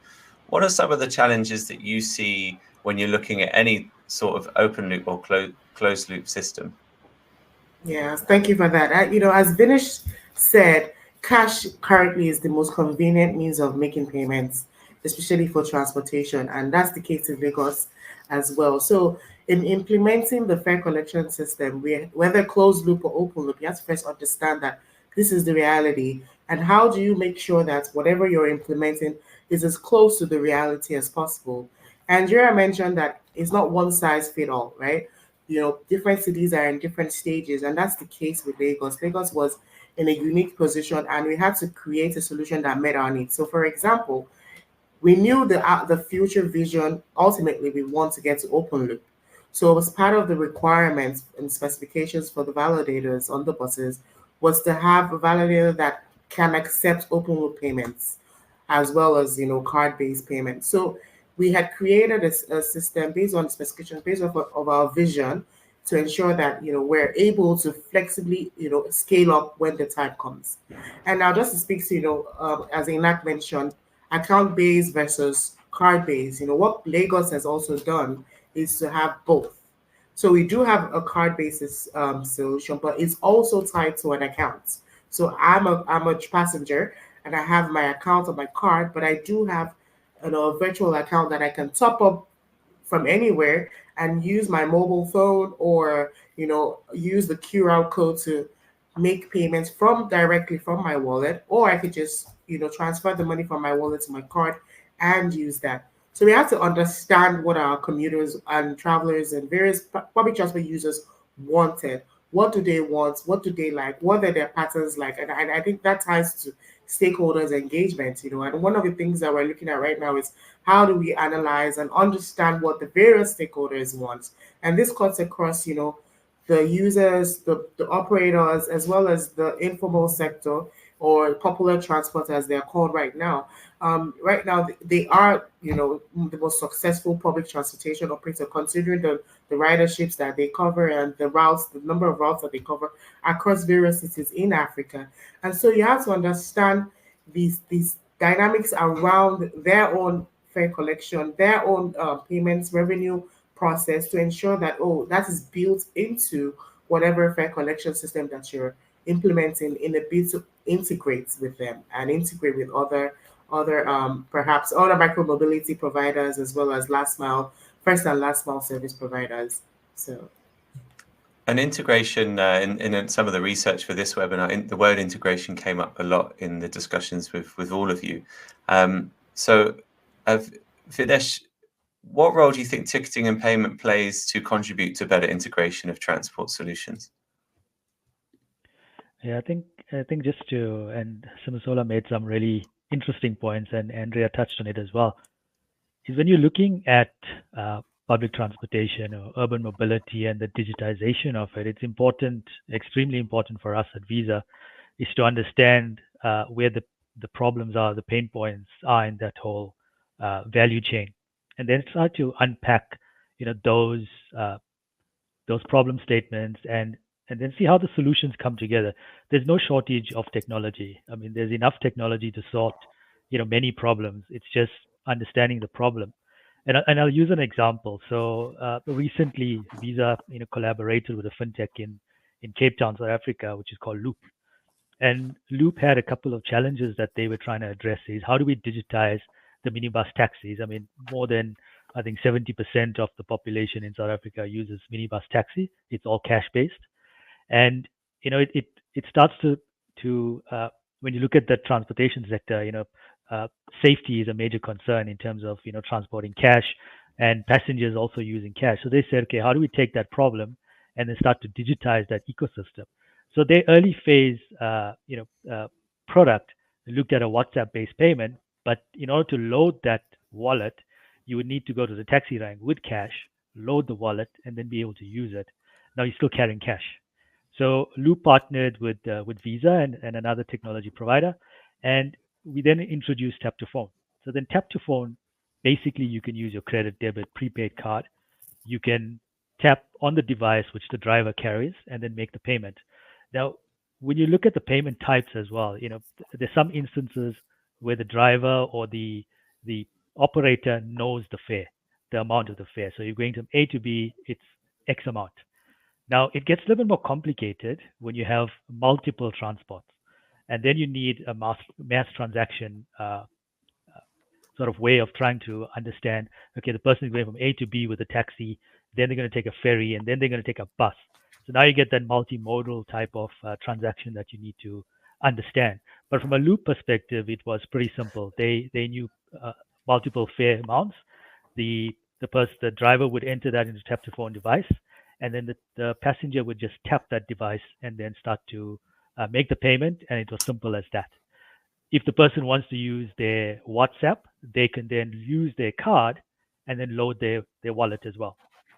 what are some of the challenges that you see when you're looking at any sort of open loop or closed loop system? Yes, thank you for that. As Vinish said, cash currently is the most convenient means of making payments, especially for transportation, and that's the case in Lagos as well. So, in implementing the fare collection system, whether closed loop or open loop, you have to first understand that this is the reality, and how do you make sure that whatever you're implementing is as close to the reality as possible? And Jira mentioned that it's not one size fit all, right? Different cities are in different stages, and that's the case with Lagos. Lagos was in a unique position, and we had to create a solution that met our needs. So, for example, we knew the future vision. Ultimately, we want to get to open loop. So, it was part of the requirements and specifications for the validators on the buses was to have a validator that can accept open loop payments as well as card-based payments. So we had created a system based on specifications, based off of our vision, to ensure that we're able to flexibly scale up when the time comes. And now just to speak to as Inak mentioned, account based versus card based. What Lagos has also done is to have both. So we do have a card based solution, but it's also tied to an account. So I'm a passenger and I have my account on my card, but I do have a virtual account that I can top up from anywhere and use my mobile phone or use the QR code to make payments from directly from my wallet, or I could just transfer the money from my wallet to my card and use that. So we have to understand what our commuters and travelers and various public transport users wanted. What do they want? What do they like? What are their patterns like? And I think that ties to stakeholders engagement. And one of the things that we're looking at right now is how do we analyze and understand what the various stakeholders want. And this cuts across the users, the operators, as well as the informal sector or popular transport as they're called right now. Right now, they are, the most successful public transportation operator, considering the riderships that they cover and the routes, the number of routes that they cover across various cities in Africa. And so you have to understand these dynamics around their own fare collection, their own payments revenue process to ensure that that is built into whatever fare collection system that you're implementing in a bit to integrate with them and integrate with other perhaps other micromobility providers as well as first and last mile service providers. So An integration in some of the research for this webinar, the word integration came up a lot in the discussions with all of you. So Videsh, what role do you think ticketing and payment plays to contribute to better integration of transport solutions? Yeah, I think just to, and Simisola made some really interesting points, and Andrea touched on it as well, is when you're looking at public transportation or urban mobility and the digitization of it, it's important, extremely important for us at Visa, is to understand where the problems are, the pain points are in that whole value chain, and then try to unpack those those problem statements and then see how the solutions come together. There's no shortage of technology. I mean, there's enough technology to sort, many problems. It's just understanding the problem. And I'll use an example. So recently, Visa, collaborated with a fintech in Cape Town, South Africa, which is called Loop. And Loop had a couple of challenges that they were trying to address. Is how do we digitize the minibus taxis? I mean, more than I think 70% of the population in South Africa uses minibus taxi. It's all cash based, and it starts to when you look at the transportation sector, safety is a major concern in terms of transporting cash and passengers also using cash. So they said, okay, how do we take that problem and then start to digitize that ecosystem? So their early phase, product looked at a WhatsApp-based payment, but in order to load that wallet, you would need to go to the taxi rank with cash, load the wallet, and then be able to use it. Now you're still carrying cash. So Loop partnered with Visa and another technology provider, and we then introduced Tap to Phone. So then Tap to Phone, basically you can use your credit, debit, prepaid card. You can tap on the device which the driver carries and then make the payment. Now, when you look at the payment types as well, there's some instances where the driver or the operator knows the fare, the amount of the fare. So you're going from A to B, it's X amount. Now, it gets a little bit more complicated when you have multiple transports. And then you need a mass transaction sort of way of trying to understand, okay, the person is going from A to B with a taxi, then they're going to take a ferry, and then they're going to take a bus. So now you get that multimodal type of transaction that you need to understand. But from a Loop perspective, it was pretty simple. They knew multiple fare amounts. The driver would enter that into Tap to Phone device, and then the passenger would just tap that device and then start to make the payment, and it was simple as that. If the person wants to use their WhatsApp, they can then use their card and then load their wallet as well.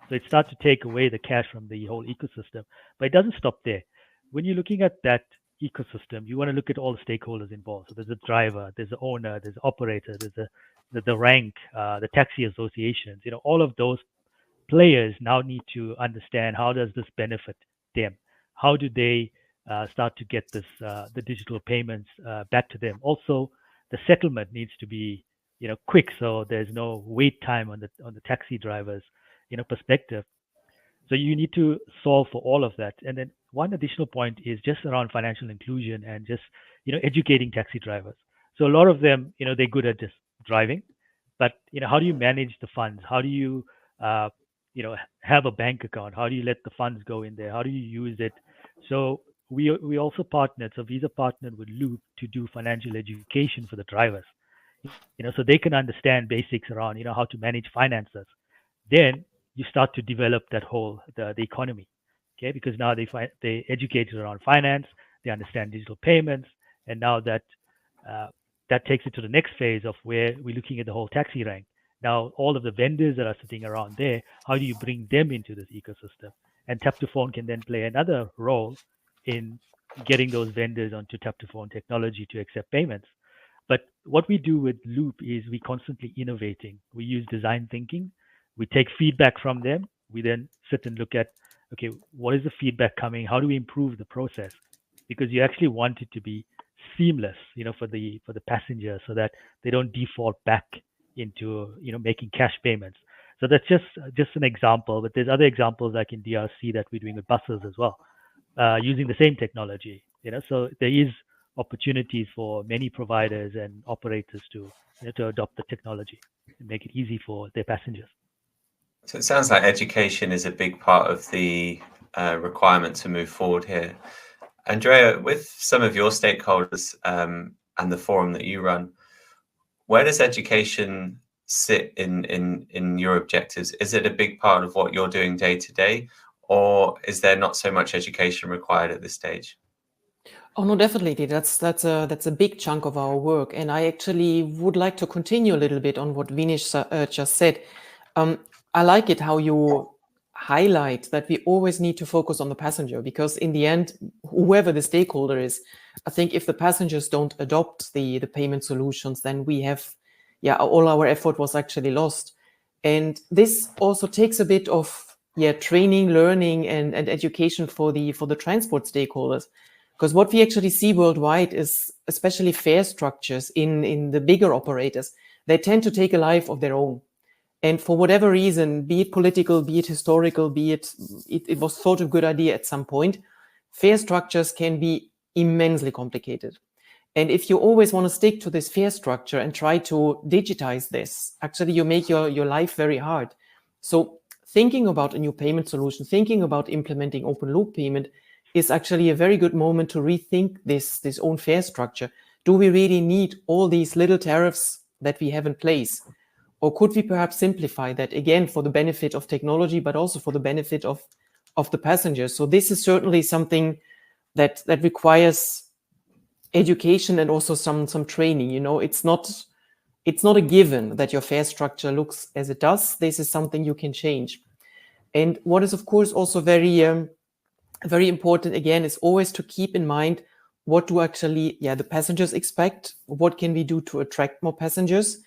So it starts to take away the cash from the whole ecosystem, but it doesn't stop there. When you're looking at that ecosystem, you want to look at all the stakeholders involved. So there's a driver, there's the owner, there's the operator, there's the rank, the taxi associations. All of those players now need to understand how does this benefit them? How do they start to get this the digital payments back to them? Also, the settlement needs to be quick, so there's no wait time on the taxi drivers perspective. So you need to solve for all of that. And then one additional point is just around financial inclusion and just educating taxi drivers. So a lot of them they're good at just driving, but how do you manage the funds? How do you have a bank account? How do you let the funds go in there? How do you use it? So we also partnered. So Visa partnered with Loop to do financial education for the drivers, so they can understand basics around how to manage finances. Then you start to develop that whole the economy, okay? Because now they educated around finance, they understand digital payments, and now that takes it to the next phase of where we're looking at the whole taxi rank. Now all of the vendors that are sitting around there, how do you bring them into this ecosystem? And Tap to Phone can then play another role in getting those vendors onto Tap to Phone technology to accept payments. But what we do with Loop is we constantly innovating. We use design thinking. We take feedback from them. We then sit and look at, okay, what is the feedback coming? How do we improve the process? Because you actually want it to be seamless, for the passenger, so that they don't default back into making cash payments. So that's just an example, but there's other examples like in DRC that we're doing with buses as well, using the same technology. So there is opportunities for many providers and operators to adopt the technology and make it easy for their passengers. So it sounds like education is a big part of the requirement to move forward here. Andrea, with some of your stakeholders and the forum that you run, where does education sit in your objectives? Is it a big part of what you're doing day to day, or is there not so much education required at this stage? Oh no, definitely. That's a big chunk of our work, and I actually would like to continue a little bit on what Vinesh just said. I like it how you highlight that we always need to focus on the passenger, because in the end, whoever the stakeholder is, I think if the passengers don't adopt the payment solutions, then we have, all our effort was actually lost. And this also takes a bit of training, learning, and education for the transport stakeholders. Because what we actually see worldwide is, especially fare structures in the bigger operators, they tend to take a life of their own. And for whatever reason, be it political, be it historical, be it was thought a good idea at some point, fare structures can be immensely complicated. And if you always want to stick to this fare structure and try to digitize this, actually you make your life very hard. So thinking about a new payment solution, thinking about implementing open loop payment is actually a very good moment to rethink this own fare structure. Do we really need all these little tariffs that we have in place? Or could we perhaps simplify that, again, for the benefit of technology, but also for the benefit of the passengers? So this is certainly something that requires education and also some training. It's not a given that your fare structure looks as it does. This is something you can change. And what is, of course, also very important, again, is always to keep in mind what do actually the passengers expect, what can we do to attract more passengers,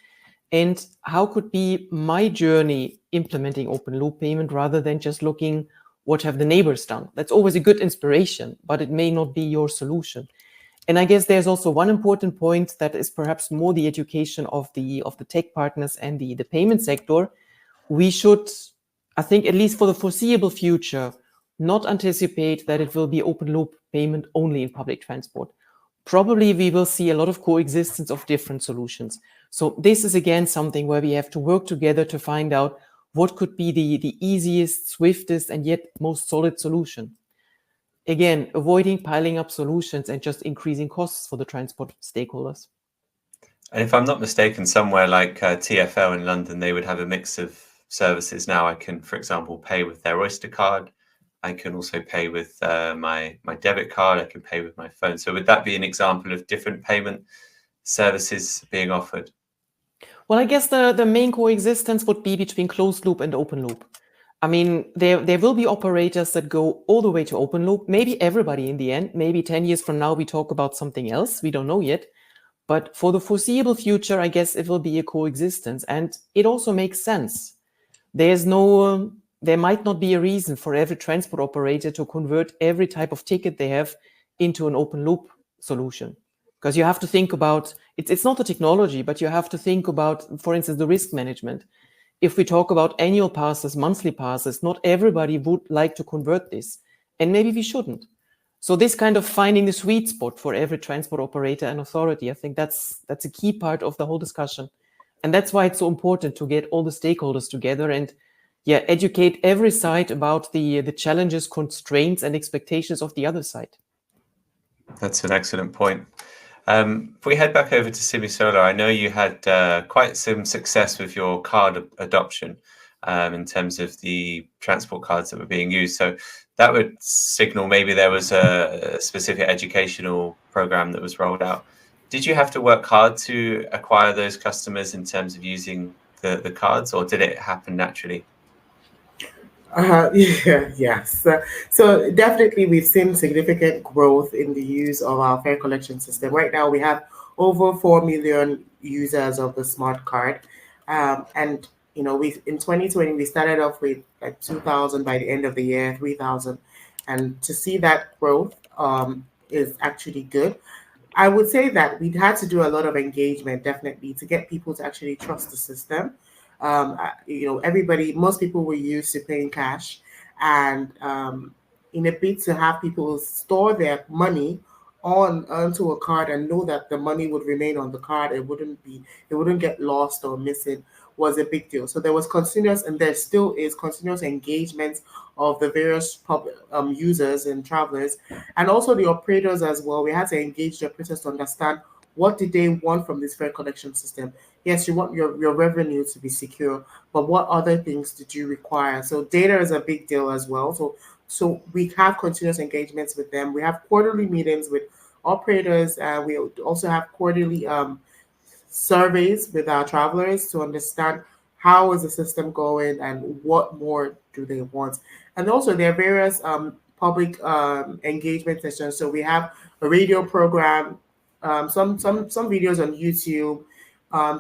and how could be my journey implementing open loop payment rather than just looking what have the neighbors done. That's always a good inspiration, but it may not be your solution. And I guess there's also one important point that is perhaps more the education of the tech partners and the payment sector. We should, I think, at least for the foreseeable future, not anticipate that it will be open loop payment only in public transport. Probably we will see a lot of coexistence of different solutions. So this is again something where we have to work together to find out what could be the easiest, swiftest, and yet most solid solution. Again, avoiding piling up solutions and just increasing costs for the transport stakeholders. And if I'm not mistaken, somewhere like TfL in London, they would have a mix of services now. I can, for example, pay with their Oyster card. I can also pay with my debit card. I can pay with my phone. So would that be an example of different payment services being offered? Well, I guess the main coexistence would be between closed loop and open loop. I mean, there will be operators that go all the way to open loop, maybe everybody in the end. Maybe 10 years from now, we talk about something else. We don't know yet. But for the foreseeable future, I guess it will be a coexistence. And it also makes sense. There might not be a reason for every transport operator to convert every type of ticket they have into an open loop solution. Because you have to think about, it's not the technology, but you have to think about, for instance, the risk management. If we talk about annual passes, monthly passes, not everybody would like to convert this. And maybe we shouldn't. So this kind of finding the sweet spot for every transport operator and authority, I think that's a key part of the whole discussion. And that's why it's so important to get all the stakeholders together and educate every side about the challenges, constraints, and expectations of the other side. That's an excellent point. If we head back over to Simisola, I know you had quite some success with your card adoption in terms of the transport cards that were being used. So that would signal maybe there was a specific educational program that was rolled out. Did you have to work hard to acquire those customers in terms of using the cards, or did it happen naturally? Yes. So definitely we've seen significant growth in the use of our fare collection system. Right now we have over 4 million users of the smart card. And in 2020 we started off with like 2,000 by the end of the year, 3,000. And to see that growth is actually good. I would say that we'd had to do a lot of engagement, definitely, to get people to actually trust the system. Most people were used to paying cash, and in a bid to have people store their money onto a card and know that the money would remain on the card, it wouldn't get lost or missing, was a big deal. So there was continuous, and there still is continuous engagement of the various public users and travelers, and also the operators as well. We had to engage the operators to understand what did they want from this fare collection system. Yes, you want your revenue to be secure, but what other things did you require? So data is a big deal as well. So we have continuous engagements with them. We have quarterly meetings with operators. We also have quarterly surveys with our travelers to understand how is the system going and what more do they want. And also there are various public engagement sessions. So we have a radio program, some videos on YouTube,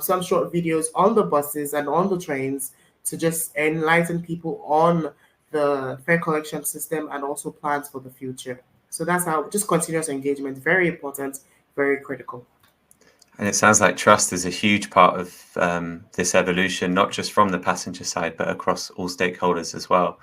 some short videos on the buses and on the trains to just enlighten people on the fare collection system, and also plans for the future. So that's how just continuous engagement, very important, very critical. And it sounds like trust is a huge part of this evolution, not just from the passenger side, but across all stakeholders as well.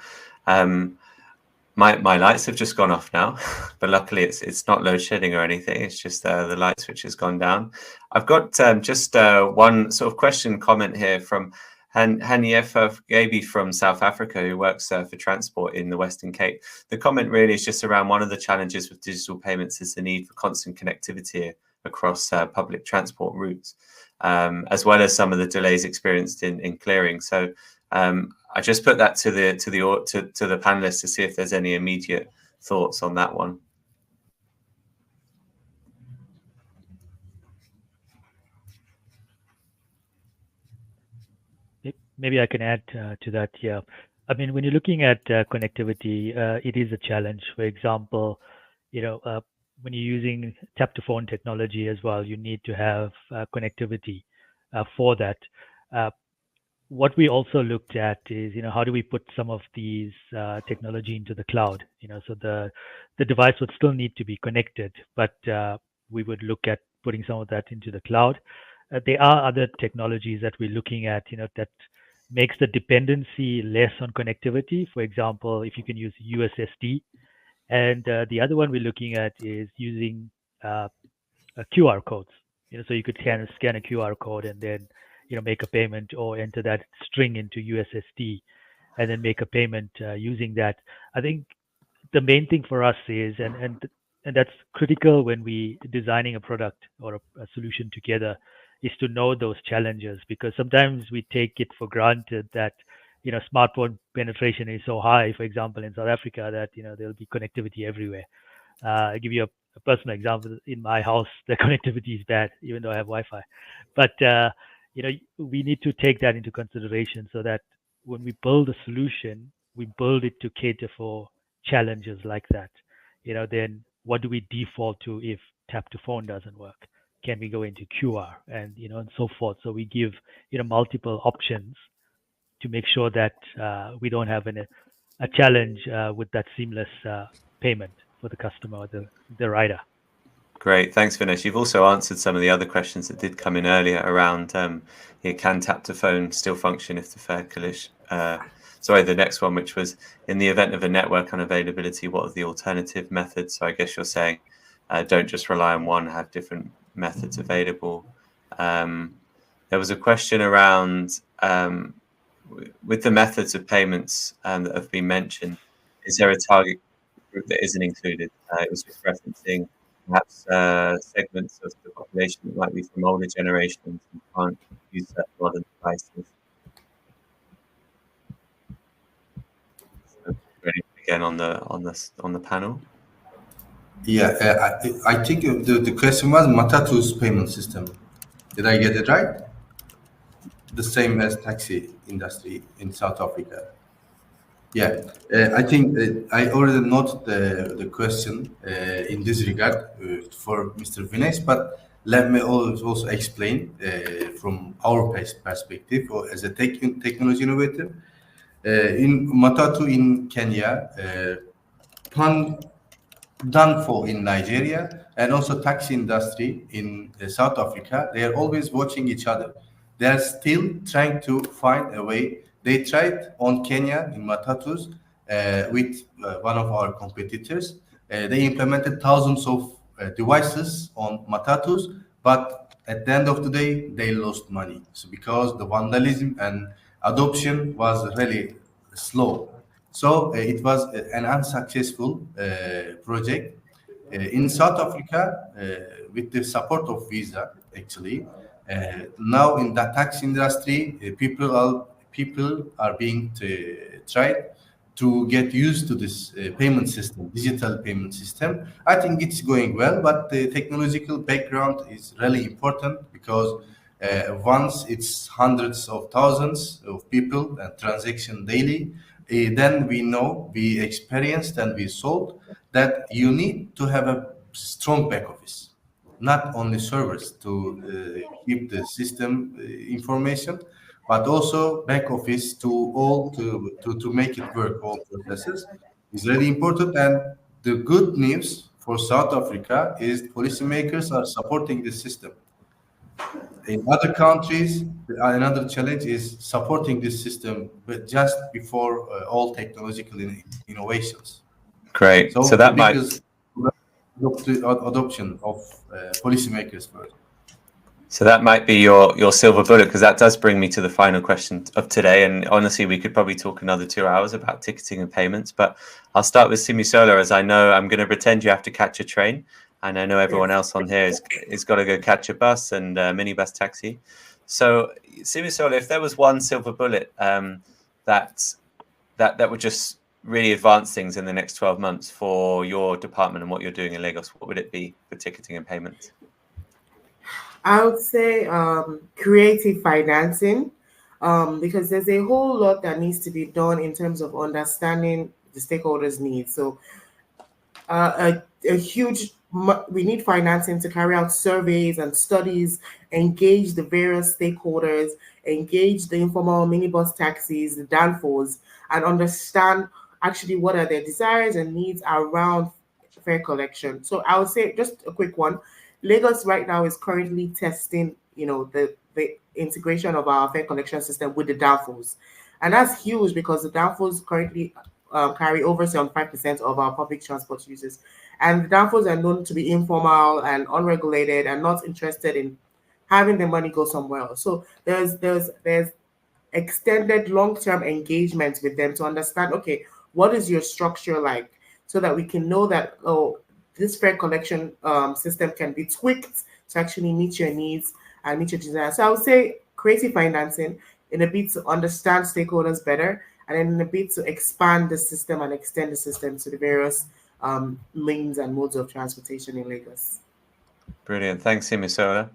My lights have just gone off now, but luckily it's not load shedding or anything. It's just the light switch has gone down. I've got just one sort of question comment here from Haniefa Gaby from South Africa, who works for transport in the Western Cape. The comment really is just around one of the challenges with digital payments is the need for constant connectivity across public transport routes, as well as some of the delays experienced in clearing. So I just put that to the panelists to see if there's any immediate thoughts on that one. Maybe I can add to that. Yeah, I mean, when you're looking at connectivity, it is a challenge. For example, when you're using tap to phone technology as well, you need to have connectivity for that. What we also looked at is, how do we put some of these technology into the cloud? So the device would still need to be connected, but we would look at putting some of that into the cloud. There are other technologies that we're looking at, that makes the dependency less on connectivity. For example, if you can use USSD, and the other one we're looking at is using QR codes. So you could scan a QR code and then make a payment or enter that string into USSD and then make a payment using that. I think the main thing for us is, and that's critical when we designing a product or a solution together, is to know those challenges, because sometimes we take it for granted that smartphone penetration is so high, for example, in South Africa, that there'll be connectivity everywhere. I'll give you a personal example. In my house, the connectivity is bad, even though I have Wi-Fi. But we need to take that into consideration so that when we build a solution, we build it to cater for challenges like that. Then what do we default to if tap to phone doesn't work? Can we go into QR and and so forth? So we give multiple options to make sure that we don't have a challenge with that seamless payment for the customer or the rider. Great, thanks, Vinesh. You've also answered some of the other questions that did come in earlier around can tap to phone still function if the fare collision? Sorry, the next one, which was in the event of a network unavailability, what are the alternative methods? So I guess you're saying don't just rely on one, have different methods available. There was a question around with the methods of payments that have been mentioned, is there a target group that isn't included? It was just referencing perhaps segments of the population that might be from older generations who can't use that modern devices. So, again on the panel. Yeah, I think the question was Matatu's payment system. Did I get it right? The same as taxi industry in South Africa. Yeah, I think I already noted the question in this regard for Mr. Vinesh, but let me also explain from our perspective or as a technology innovator. In Matatu in Kenya, Danfo in Nigeria, and also taxi industry in South Africa, they are always watching each other. They are still trying to find a way. They tried on Kenya in Matatus with one of our competitors. They implemented thousands of devices on Matatus, but at the end of the day, they lost money. So because the vandalism and adoption was really slow. So it was an unsuccessful project. In South Africa, with the support of Visa, actually, now in the tax industry, people are being tried to get used to this payment system, digital payment system. I think it's going well, but the technological background is really important because once it's hundreds of thousands of people and transaction daily, then we know, we experienced, and we sold that you need to have a strong back office, not only servers to keep the system information, but also back office to make it work. All processes is really important. And the good news for South Africa is policymakers are supporting this system. In other countries, another challenge is supporting this system, but just before all technological innovations. Great. So So the that might biggest adoption of policymakers first. So that might be your silver bullet, because that does bring me to the final question of today. And honestly, we could probably talk another 2 hours about ticketing and payments, but I'll start with Simisola, as I know I'm going to pretend you have to catch a train. And I know everyone else on here is got to go catch a bus and a minibus taxi. So Simisola, if there was one silver bullet that would just really advance things in the next 12 months for your department and what you're doing in Lagos, what would it be for ticketing and payments? I would say creative financing, because there's a whole lot that needs to be done in terms of understanding the stakeholders' needs. So a huge we need financing to carry out surveys and studies, engage the various stakeholders, engage the informal minibus taxis, the danfos, and understand actually what are their desires and needs around fare collection. So I would say just a quick one. Lagos right now is currently testing, the integration of our fare collection system with the danfos. And that's huge because the danfos currently carry over 75% of our public transport users. And the danfos are known to be informal and unregulated and not interested in having the money go somewhere else. So there's extended long-term engagement with them to understand, okay, what is your structure like, so that we can know that, oh, this fare collection system can be tweaked to actually meet your needs and meet your desires. So I would say creative financing in a bit to understand stakeholders better, and then in a bit to expand the system and extend the system to the various means and modes of transportation in Lagos. Brilliant. Thanks, Simisola.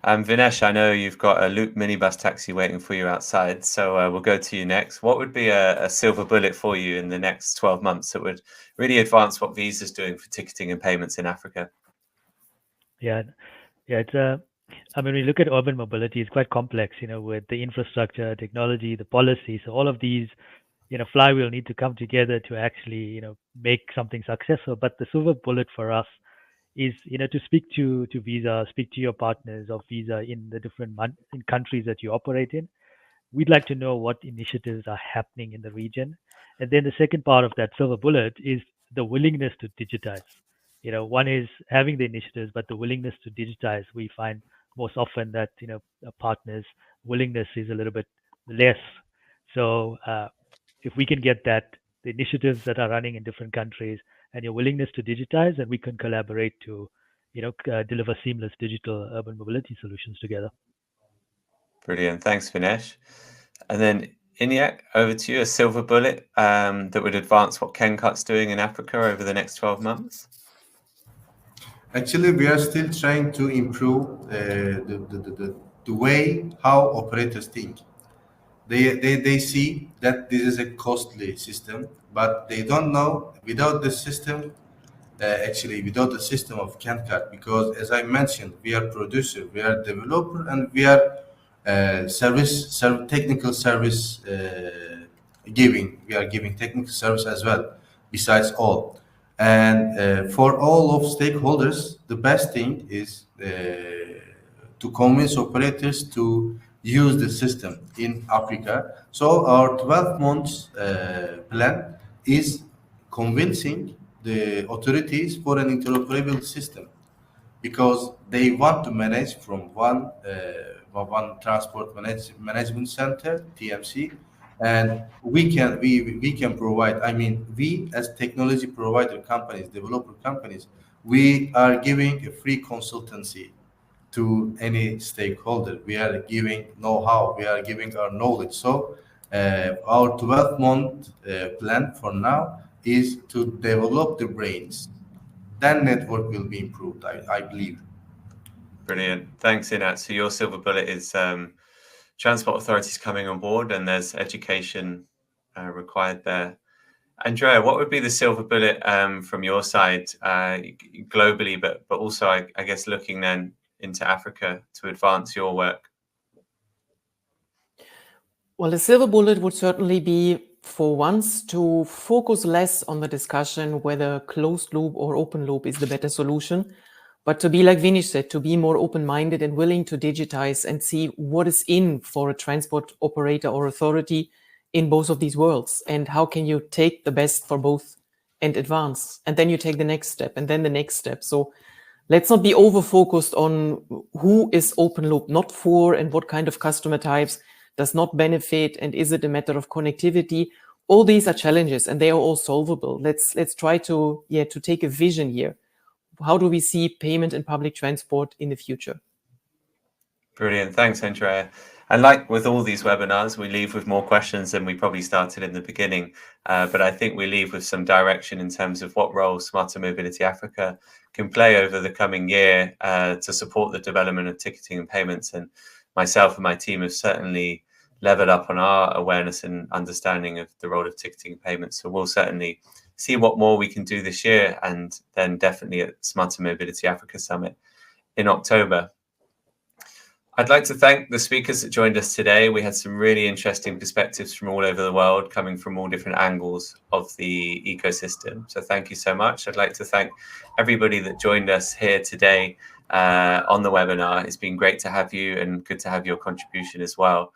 Vinesh, I know you've got a Loop minibus taxi waiting for you outside, so we'll go to you next. What would be a silver bullet for you in the next 12 months that would really advance what Visa's doing for ticketing and payments in Africa? Yeah, it's I mean, when you look at urban mobility, it's quite complex, with the infrastructure, technology, the policy. So all of these, flywheel need to come together to actually, make something successful. But the silver bullet for us is, to speak to Visa, speak to your partners of Visa in the different in countries that you operate in. We'd like to know what initiatives are happening in the region. And then the second part of that silver bullet is the willingness to digitize. One is having the initiatives, but the willingness to digitize, we find most often that, partners' willingness is a little bit less. So if we can get that, the initiatives that are running in different countries and your willingness to digitize, and we can collaborate to, deliver seamless digital urban mobility solutions together. Brilliant. Thanks, Vinesh. And then Inyak, over to you, a silver bullet that would advance what KenCut's doing in Africa over the next 12 months? Actually, we are still trying to improve the way how operators think. They see that this is a costly system, but they don't know without the system, without the system of KenCut, because as I mentioned, we are producer, we are developer, and we are technical service giving. We are giving technical service as well, besides all. And for all of stakeholders, the best thing is to convince operators to use the system in Africa. So our 12 months plan is convincing the authorities for an interoperable system, because they want to manage from one transport management center, TMC, and we can provide. I mean, we as technology provider companies, developer companies, we are giving a free consultancy to any stakeholder. We are giving know-how. We are giving our knowledge. So our 12-month plan for now is to develop the brains. Then network will be improved, I believe. Brilliant. Thanks, Inat. So your silver bullet is transport authorities coming on board, and there's education required there. Andrea, what would be the silver bullet from your side globally, but also, I guess, looking then into Africa to advance your work? Well, a silver bullet would certainly be, for once, to focus less on the discussion whether closed loop or open loop is the better solution, but to be, like Vinish said, to be more open-minded and willing to digitize and see what is in for a transport operator or authority in both of these worlds, and how can you take the best for both and advance, and then you take the next step and then the next step. So let's not be over-focused on who is open loop, not for, and what kind of customer types does not benefit, and is it a matter of connectivity? All these are challenges, and they are all solvable. Let's try to take a vision here. How do we see payment in public transport in the future? Brilliant. Thanks, Andrea. And like with all these webinars, we leave with more questions than we probably started in the beginning. But I think we leave with some direction in terms of what role Smarter Mobility Africa can play over the coming year to support the development of ticketing and payments. And myself and my team have certainly leveled up on our awareness and understanding of the role of ticketing and payments. So we'll certainly see what more we can do this year, and then definitely at Smarter Mobility Africa Summit in October. I'd like to thank the speakers that joined us today. We had some really interesting perspectives from all over the world, coming from all different angles of the ecosystem. So thank you so much. I'd like to thank everybody that joined us here today on the webinar. It's been great to have you, and good to have your contribution as well.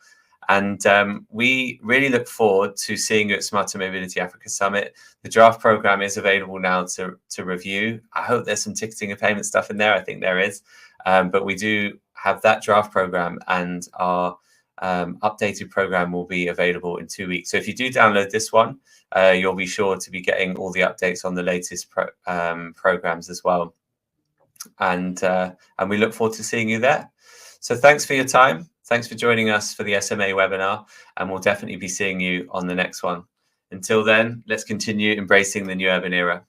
And we really look forward to seeing you at Smarter Mobility Africa Summit. The draft program is available now to review. I hope there's some ticketing and payment stuff in there. I think there is. But we do have that draft program, and our updated program will be available in 2 weeks. So if you do download this one, you'll be sure to be getting all the updates on the latest programs as well. And we look forward to seeing you there. So thanks for your time. Thanks for joining us for the SMA webinar, and we'll definitely be seeing you on the next one. Until then, let's continue embracing the new urban era.